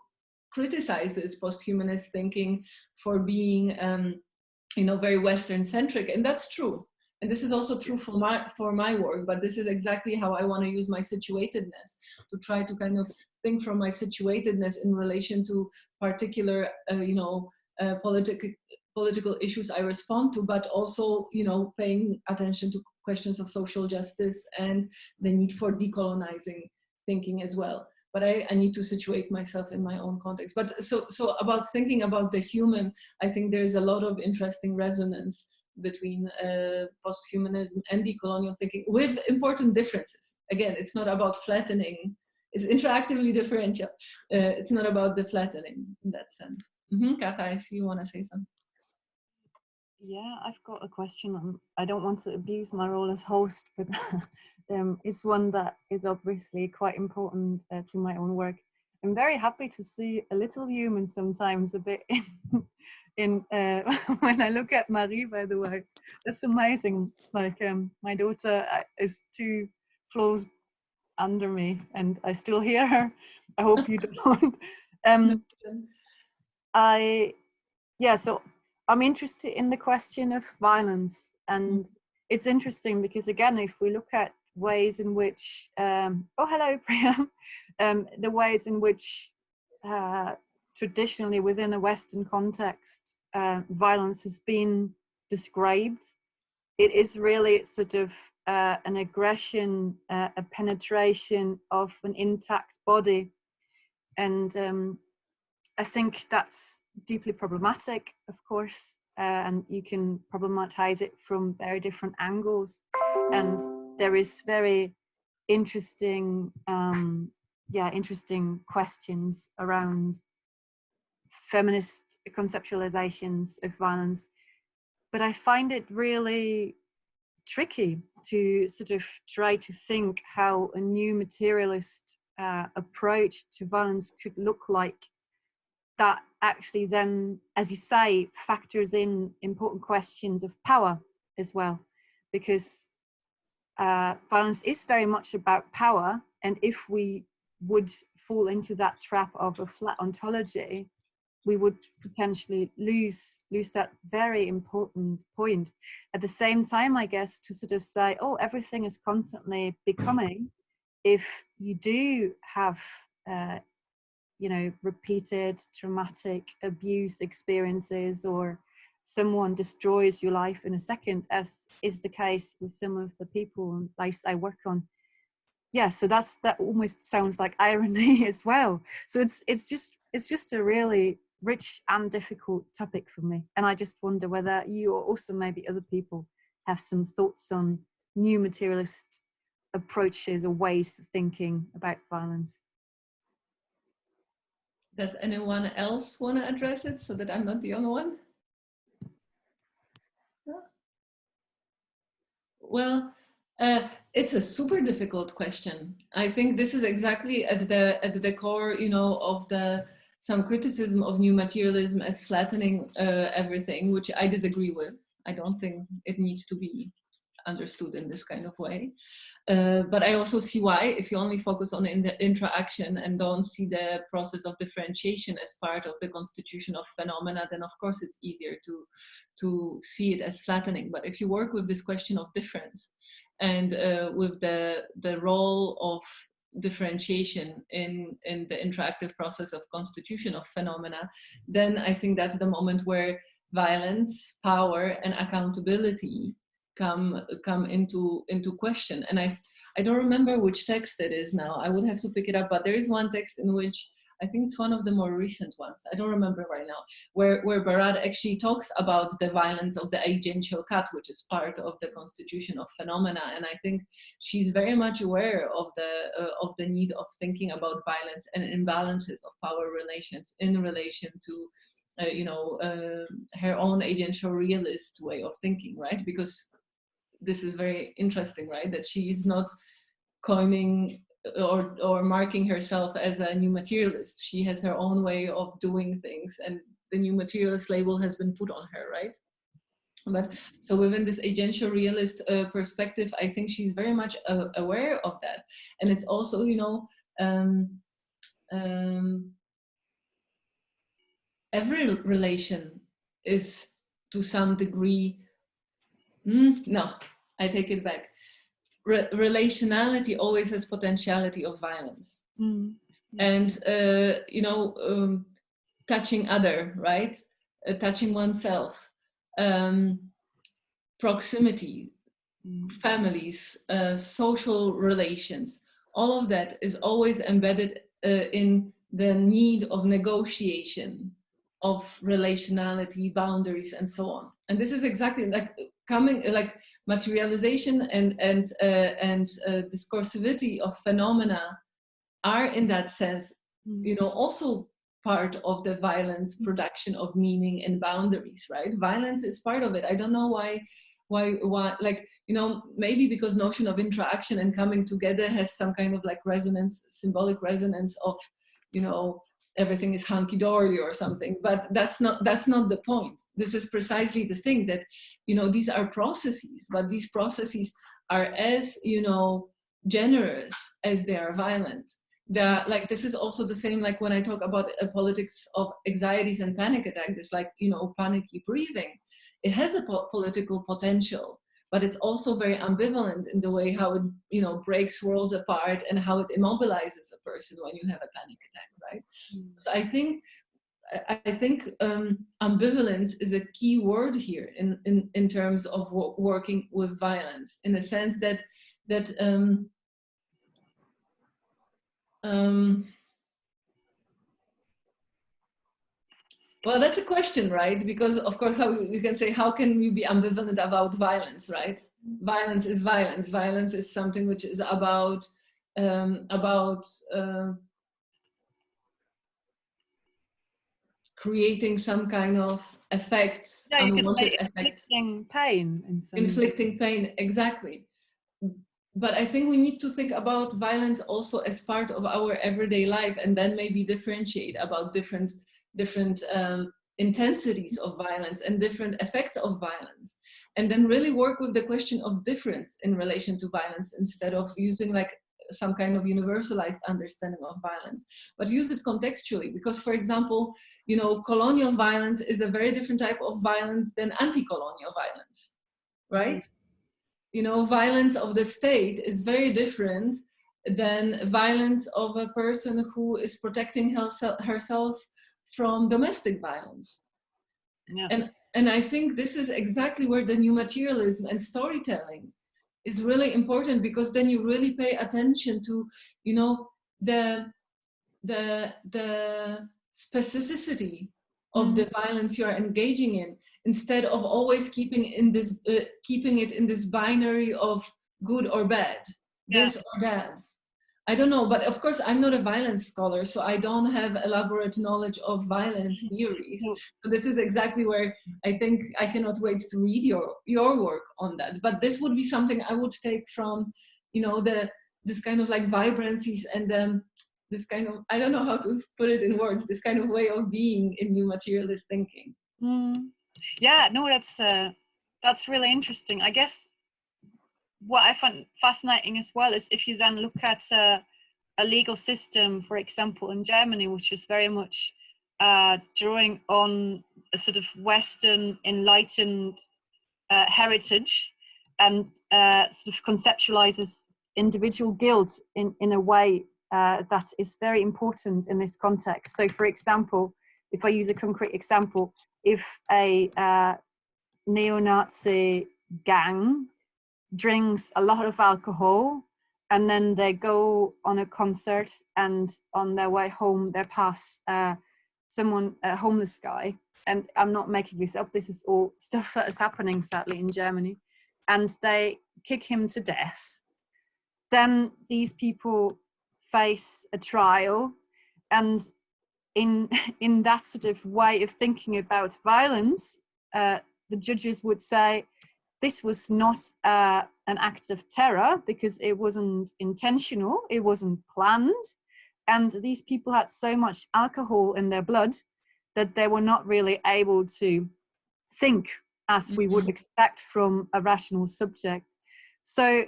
criticizes post-humanist thinking for being, you know, very Western-centric, and that's true. And this is also true for my work, but this is exactly how I want to use my situatedness, to try to kind of think from my situatedness in relation to particular, you know, political issues I respond to, but also, you know, paying attention to questions of social justice and the need for decolonizing thinking as well. But I need to situate myself in my own context. But so about thinking about the human, I think there's a lot of interesting resonance between post-humanism and decolonial thinking, with important differences. Again, it's not about flattening, it's interactively differential. It's not about the flattening in that sense. Kata, I see you want to say something.
Yeah, I've got a question. I don't want to abuse my role as host, but it's one that is obviously quite important to my own work. I'm very happy to see a little human sometimes, a bit in when I look at Marie, by the way. That's amazing. Like my daughter is 2 floors under me and I still hear her. I hope you don't. So I'm interested in the question of violence, and it's interesting because, again, if we look at ways in which oh, hello, Priya, the ways in which traditionally within a Western context violence has been described, it is really sort of an aggression, a penetration of an intact body, and I think that's deeply problematic, of course, and you can problematize it from very different angles. And there is very interesting, interesting questions around feminist conceptualizations of violence. But I find it really tricky to sort of try to think how a new materialist approach to violence could look like, that actually then, as you say, factors in important questions of power as well, because violence is very much about power, and if we would fall into that trap of a flat ontology, we would potentially lose that very important point. At the same time, I guess, to sort of say, oh, everything is constantly becoming, if you do have repeated traumatic abuse experiences, or someone destroys your life in a second, as is the case with some of the people and lives I work on. Yeah, so that almost sounds like irony as well. So it's just a really rich and difficult topic for me, and I just wonder whether you, or also maybe other people, have some thoughts on new materialist approaches or ways of thinking about violence.
Does anyone else want to address it so that I'm not the only one? Well, it's a super difficult question. I think this is exactly at the core, of some criticism of new materialism as flattening everything, which I disagree with. I don't think it needs to be understood in this kind of way. But I also see why, if you only focus on the interaction and don't see the process of differentiation as part of the constitution of phenomena, then of course it's easier to see it as flattening. But if you work with this question of difference and with the role of differentiation in the interactive process of constitution of phenomena, then I think that's the moment where violence, power, and accountability come into question. And I don't remember which text it is now. I would have to pick it up, but there is one text in which, I think it's one of the more recent ones, I don't remember right now, where Barad actually talks about the violence of the agential cat, which is part of the constitution of phenomena. And I think she's very much aware of the need of thinking about violence and imbalances of power relations in relation to her own agential realist way of thinking, right? Because this is very interesting, right? That she is not coining or marking herself as a new materialist. She has her own way of doing things, and the new materialist label has been put on her, right? But so within this agential realist perspective, I think she's very much aware of that. And it's also, you know, every relation is to some degree, no, I take it back. Relationality always has potentiality of violence. And, you know, touching other, right? Touching oneself. Proximity, families, social relations, all of that is always embedded in the need of negotiation, of relationality, boundaries, and so on. And this is exactly like coming, like materialization and discursivity of phenomena are in that sense, you know, also part of the violent production of meaning and boundaries, right? Violence is part of it. I don't know why, like, you know, maybe because notion of interaction and coming together has some kind of like resonance, symbolic resonance of, you know, everything is hunky-dory or something, but that's not the point. This is precisely the thing that, you know, these are processes, but these processes are as, you know, generous as they are violent. Like, this is also the same, like when I talk about politics of anxieties and panic attack, this, like, you know, panicky breathing, it has a political potential, but it's also very ambivalent in the way how it, you know, breaks worlds apart and how it immobilizes a person when you have a panic attack, right? So I think ambivalence is a key word here in terms of working with violence, in the sense that well, that's a question, right? Because of course, how you can say, how can we be ambivalent about violence, right? Violence is violence. Violence is something which is about creating some kind of effects,
yeah,
unwanted effects.
Inflicting pain.
Inflicting pain, exactly. But I think we need to think about violence also as part of our everyday life, and then maybe differentiate about different intensities of violence and different effects of violence, and then really work with the question of difference in relation to violence, instead of using like some kind of universalized understanding of violence, but use it contextually. Because, for example, you know, colonial violence is a very different type of violence than anti-colonial violence, right? You know, violence of the state is very different than violence of a person who is protecting herself from domestic violence. Yeah. And I think this is exactly where the new materialism and storytelling is really important, because then you really pay attention to, you know, the specificity of the violence you are engaging in, instead of always keeping it in this binary of good or bad, this or that. I don't know, but of course I'm not a violence scholar, so I don't have elaborate knowledge of violence theories. So this is exactly where I think I cannot wait to read your work on that. But this would be something I would take from, you know, this kind of like vibrancies and this kind of, I don't know how to put it in words, this kind of way of being in new materialist thinking.
Yeah, no, that's really interesting. I guess what I find fascinating as well is if you then look at a legal system, for example, in Germany, which is very much drawing on a sort of Western enlightened heritage, and sort of conceptualizes individual guilt in a way that is very important in this context. So, for example, if I use a concrete example, if a neo-Nazi gang drinks a lot of alcohol and then they go on a concert, and on their way home they pass a homeless guy, and I'm not making this up, this is all stuff that is happening sadly in Germany, and they kick him to death, then these people face a trial, and in that sort of way of thinking about violence, the judges would say, this was not an act of terror because it wasn't intentional, it wasn't planned, and these people had so much alcohol in their blood that they were not really able to think as we would expect from a rational subject. So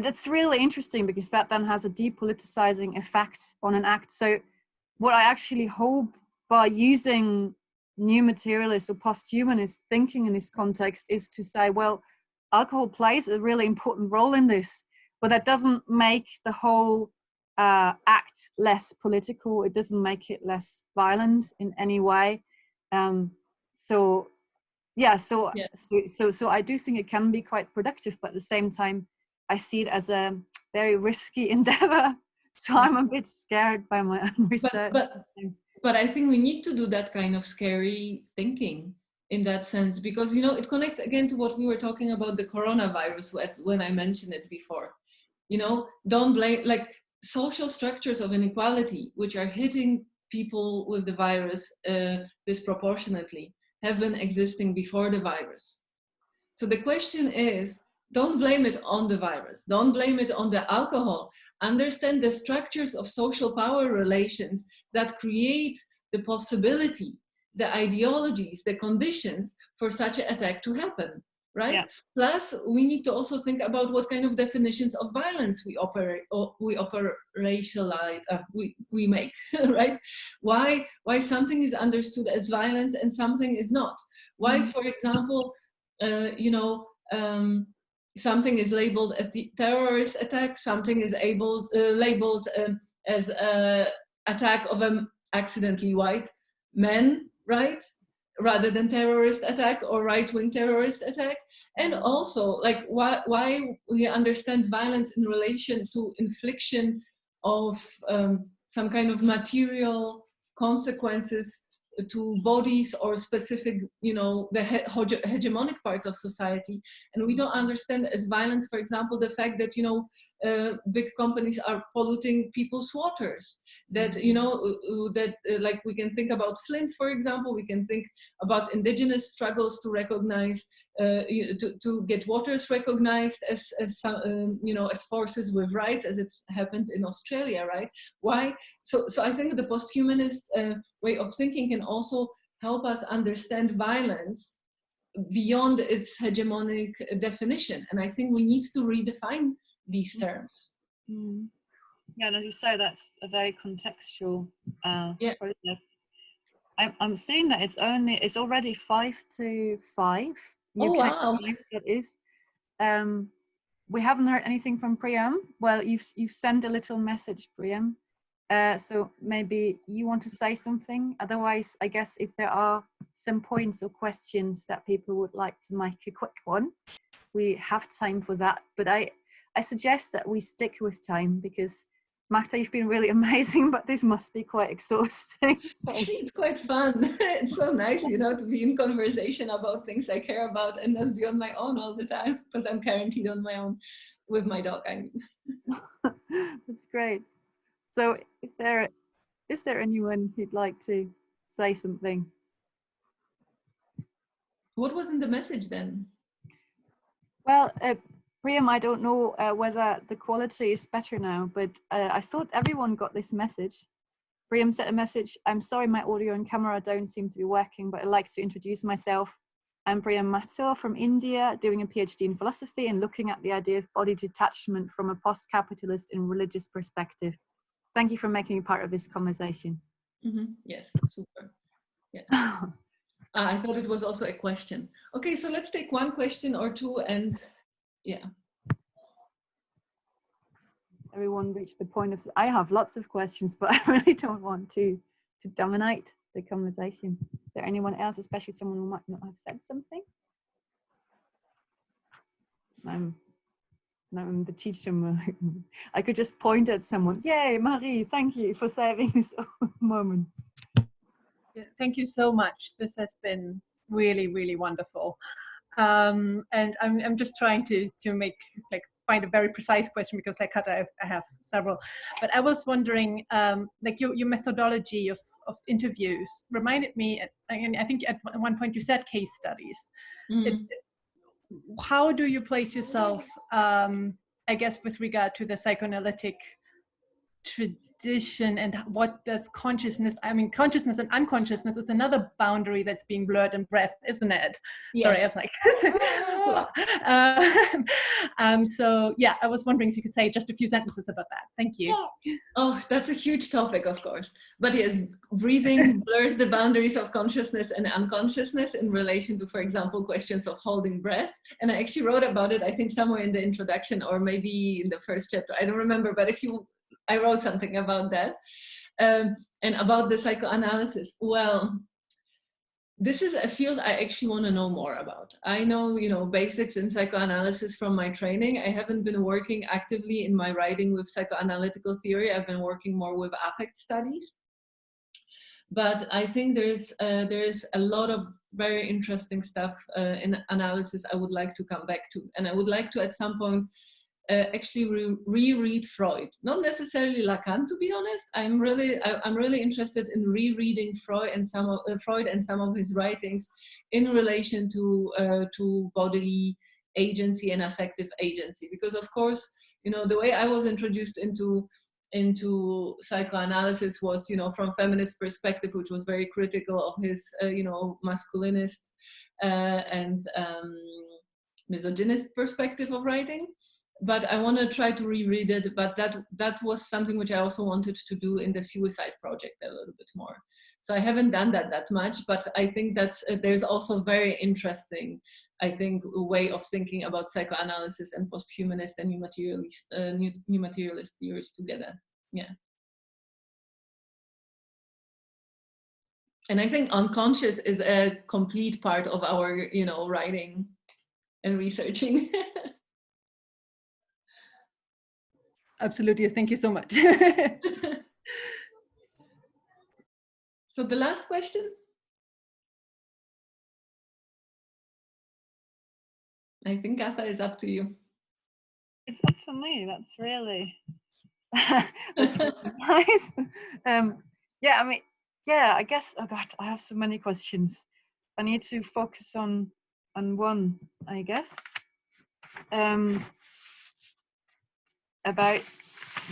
that's really interesting because that then has a depoliticizing effect on an act. So what I actually hope by using new materialist or post-humanist thinking in this context is to say, well, alcohol plays a really important role in this, but that doesn't make the whole act less political. It doesn't make it less violent in any way. So I do think it can be quite productive, but at the same time, I see it as a very risky endeavor. So I'm a bit scared by my own research.
But I think we need to do that kind of scary thinking in that sense, because, you know, it connects again to what we were talking about the coronavirus when I mentioned it before. You know, don't blame, like, social structures of inequality, which are hitting people with the virus disproportionately, have been existing before the virus. So the question is, don't blame it on the virus. Don't blame it on the alcohol. Understand the structures of social power relations that create the possibility, the ideologies, the conditions for such an attack to happen, right? Yeah. Plus, we need to also think about what kind of definitions of violence we make, right? Why something is understood as violence and something is not. Why, for example, something is labeled as the terrorist attack, something is labeled as an attack of an accidentally white man, right? Rather than terrorist attack or right-wing terrorist attack. And also, like, why we understand violence in relation to infliction of some kind of material consequences to bodies or specific, you know, the hegemonic parts of society. And we don't understand as violence, for example, the fact that, you know, big companies are polluting people's waters. That, you know, like we can think about Flint, for example, we can think about indigenous struggles to recognize, to get waters recognized as you know, as forces with rights, as it's happened in Australia, right? Why? So I think the post-humanist way of thinking can also help us understand violence beyond its hegemonic definition. And I think we need to redefine these terms.
Mm. Yeah, and as you say, that's a very contextual project. I'm seeing that it's already 5 to 5.
Oh, wow.
That is. We haven't heard anything from Priyam. Well, you've sent a little message, Priyam. So maybe you want to say something. Otherwise, I guess if there are some points or questions that people would like to make a quick one, we have time for that. But I suggest that we stick with time because Magda, you've been really amazing, but this must be quite exhausting. So.
It's quite fun. It's so nice, you know, to be in conversation about things I care about and not be on my own all the time because I'm quarantined on my own with my dog. I mean.
That's great. So is there anyone who'd like to say something?
What was in the message then?
Well, Priyam, I don't know whether the quality is better now, but I thought everyone got this message. Priyam sent a message, I'm sorry my audio and camera don't seem to be working, but I'd like to introduce myself. I'm Priyam Mathur from India, doing a PhD in philosophy and looking at the idea of body detachment from a post-capitalist and religious perspective. Thank you for making me part of this conversation.
Mm-hmm. Yes, super. Yeah. I thought it was also a question. Okay, so let's take one question or two and yeah.
Everyone reached the point of, I have lots of questions, but I really don't want to dominate the conversation. Is there anyone else, especially someone who might not have said something? I'm the teacher. I could just point at someone. Yay, Marie, thank you for saving this moment.
Yeah, thank you so much. This has been really, really wonderful. And I'm just trying to find a very precise question because like I have several. But I was wondering, like your methodology of interviews reminded me, and I think at one point you said case studies. how do you place yourself, I guess, with regard to the psychoanalytic tradition, and what does consciousness, I mean, consciousness and unconsciousness is another boundary that's being blurred in breath, isn't it? Yes. Sorry, I'm like, so yeah, I was wondering if you could say just a few sentences about that. Thank you.
Oh, that's a huge topic, of course. But yes, breathing blurs the boundaries of consciousness and unconsciousness in relation to, for example, questions of holding breath. And I actually wrote about it, I think somewhere in the introduction, or maybe in the first chapter, I don't remember, but I wrote something about that. And about the psychoanalysis. Well, this is a field I actually want to know more about. I know, basics in psychoanalysis from my training. I haven't been working actively in my writing with psychoanalytical theory. I've been working more with affect studies. But I think there's a lot of very interesting stuff in analysis I would like to come back to. And I would like to, at some point, actually reread Freud. Not necessarily Lacan, to be honest. I'm really interested in rereading Freud and some of his writings in relation to bodily agency and affective agency. Because of course, the way I was introduced into psychoanalysis was, from feminist perspective, which was very critical of his, masculinist and misogynist perspective of writing. But I want to try to reread it, but that was something which I also wanted to do in the suicide project a little bit more. So I haven't done that much, but I think there's also very interesting, I think, way of thinking about psychoanalysis and post-humanist and new materialist theories together. Yeah. And I think unconscious is a complete part of our, writing and researching.
Absolutely, thank you so much.
So the last question? I think Gatha is up to you.
It's up to me, that's really, that's really nice. Yeah, I mean, yeah, I guess, oh God, I have so many questions. I need to focus on one, I guess. About,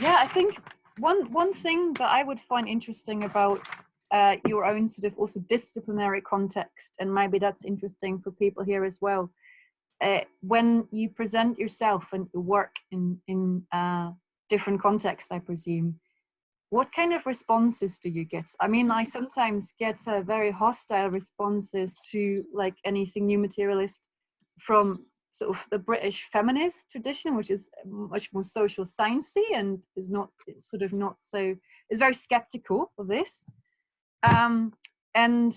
yeah, I think one thing that I would find interesting about your own sort of also disciplinary context, and maybe that's interesting for people here as well, when you present yourself and your work in different contexts, I presume, what kind of responses do you get? I mean, I sometimes get very hostile responses to like anything new materialist from sort of the British feminist tradition, which is much more social sciencey and is very skeptical of this. And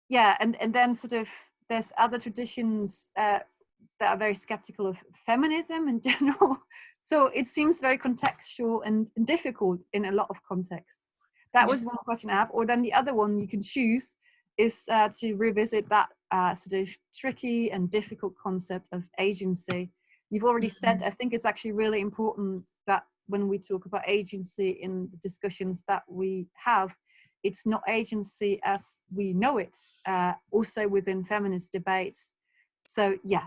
yeah, and then sort of there's other traditions that are very skeptical of feminism in general. So it seems very contextual and difficult in a lot of contexts. That was one question I have. Or then the other one you can choose is to revisit that sort of tricky and difficult concept of agency. You've already said, I think it's actually really important that when we talk about agency in the discussions that we have, it's not agency as we know it, also within feminist debates. So yeah,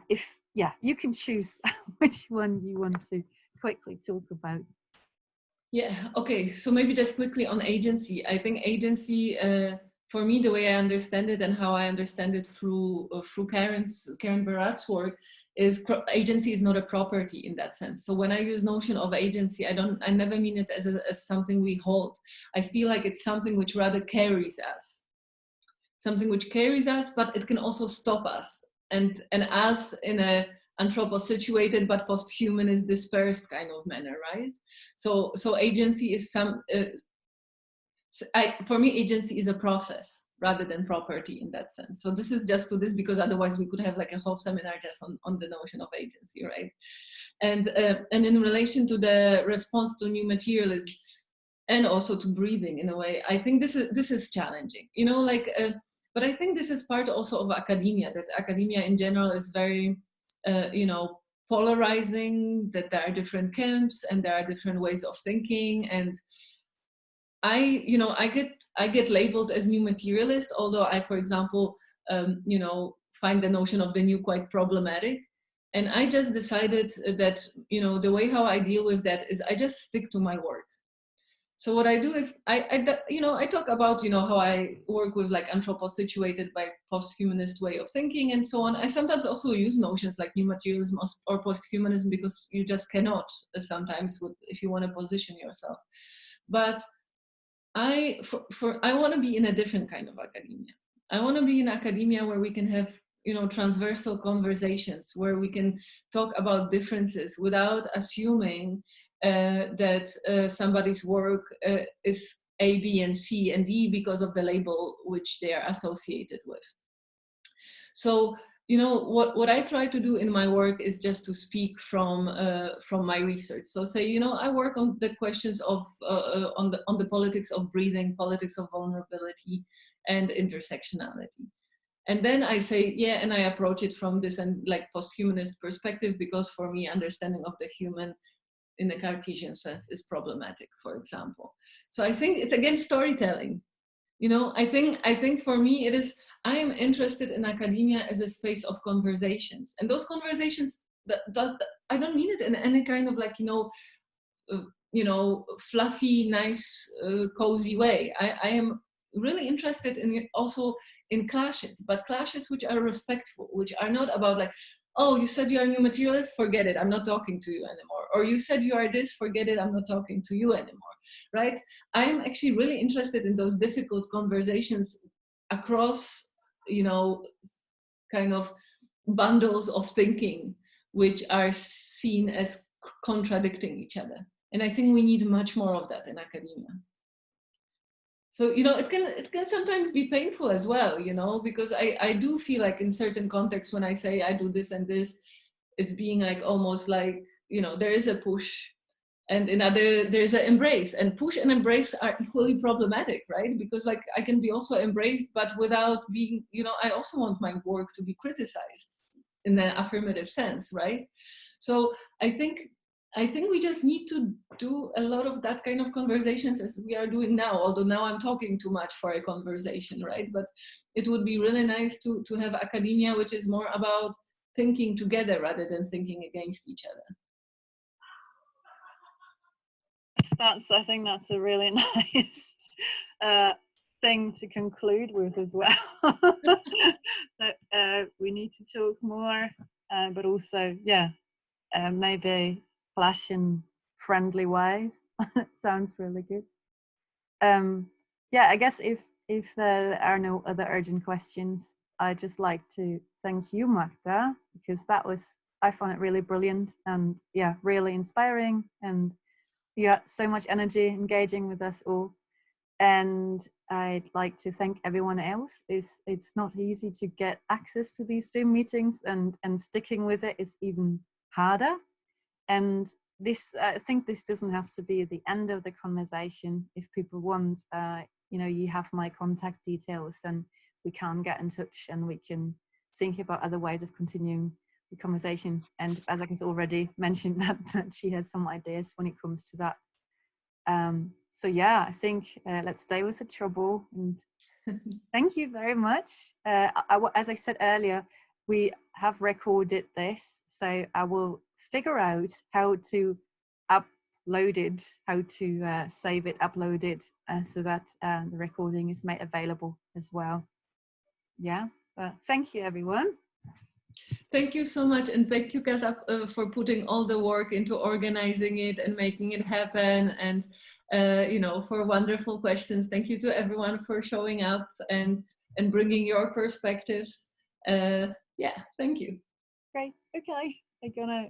you can choose which one you want to quickly talk about.
Yeah, okay, so maybe just quickly on agency. I think agency, for me, the way I understand it and how I understand it through Karen Barad's work, is agency is not a property in that sense. So when I use notion of agency, I never mean it as something we hold. I feel like it's something which rather carries us. Something which carries us, but it can also stop us. And us in a anthropo-situated but post-humanist dispersed kind of manner, right? So agency is for me, agency is a process rather than property in that sense. So this is just to this, because otherwise we could have like a whole seminar just on the notion of agency, right? And in relation to the response to new materialism and also to breathing in a way, I think this is challenging, but I think this is part also of academia, that academia in general is very, polarizing, that there are different camps and there are different ways of thinking. And I get labeled as new materialist, although I, for example, find the notion of the new quite problematic. And I just decided that, you know, the way how I deal with that is I just stick to my work. So what I do is I talk about, you know, how I work with like anthropo-situated by post-humanist way of thinking and so on. I sometimes also use notions like new materialism or post-humanism because you just cannot sometimes if you want to position yourself. But I want to be in a different kind of academia. I want to be in academia where we can have, you know, transversal conversations, where we can talk about differences without assuming that somebody's work is A, B, and C, and D because of the label which they are associated with. So, you know, what I try to do in my work is just to speak from my research. So say, you know, I work on the questions of, on the politics of breathing, politics of vulnerability, and intersectionality. And then I say, yeah, and I approach it from this and like post-humanist perspective, because for me, understanding of the human in the Cartesian sense is problematic, for example. So I think it's again storytelling. You know, I think for me it is, I am interested in academia as a space of conversations. And those conversations, I don't mean it in any kind of like, you know, fluffy, nice, cozy way. I am really interested in also in clashes, but clashes which are respectful, which are not about like, oh, you said you are a new materialist, forget it, I'm not talking to you anymore. Or you said you are this, forget it, I'm not talking to you anymore, right? I am actually really interested in those difficult conversations across, you know, kind of bundles of thinking, which are seen as contradicting each other. And I think we need much more of that in academia. So, you know, it can sometimes be painful as well, you know, because I do feel like in certain contexts when I say I do this and this, it's being like almost like, you know, there is a push, and in other there's an embrace, and push and embrace are equally problematic, right? Because like I can be also embraced, but without being, you know, I also want my work to be criticized in the affirmative sense, right? So I think we just need to do a lot of that kind of conversations as we are doing now, although now I'm talking too much for a conversation, right? But it would be really nice to have academia which is more about thinking together rather than thinking against each other.
I think that's a really nice thing to conclude with as well. That we need to talk more, but also, yeah, maybe clash in friendly ways. Sounds really good. Yeah, I guess if there are no other urgent questions, I'd just like to thank you, Magda, because I found it really brilliant and yeah, really inspiring, and you had so much energy engaging with us all. And I'd like to thank everyone else. It's not easy to get access to these Zoom meetings, and sticking with it is even harder. And this, I think this doesn't have to be the end of the conversation. If people want, you know, you have my contact details, and we can get in touch and we can think about other ways of continuing the conversation. And as I has already mentioned, that she has some ideas when it comes to that. So yeah, I think let's stay with the trouble. And thank you very much. As I said earlier, we have recorded this, so I will figure out how to upload it, how to save it, upload it, so that the recording is made available as well. Yeah, thank you, everyone.
Thank you so much, and thank you, Kata, for putting all the work into organizing it and making it happen, and you know, for wonderful questions. Thank you to everyone for showing up and bringing your perspectives. Yeah, thank you.
Great. Okay, I'm gonna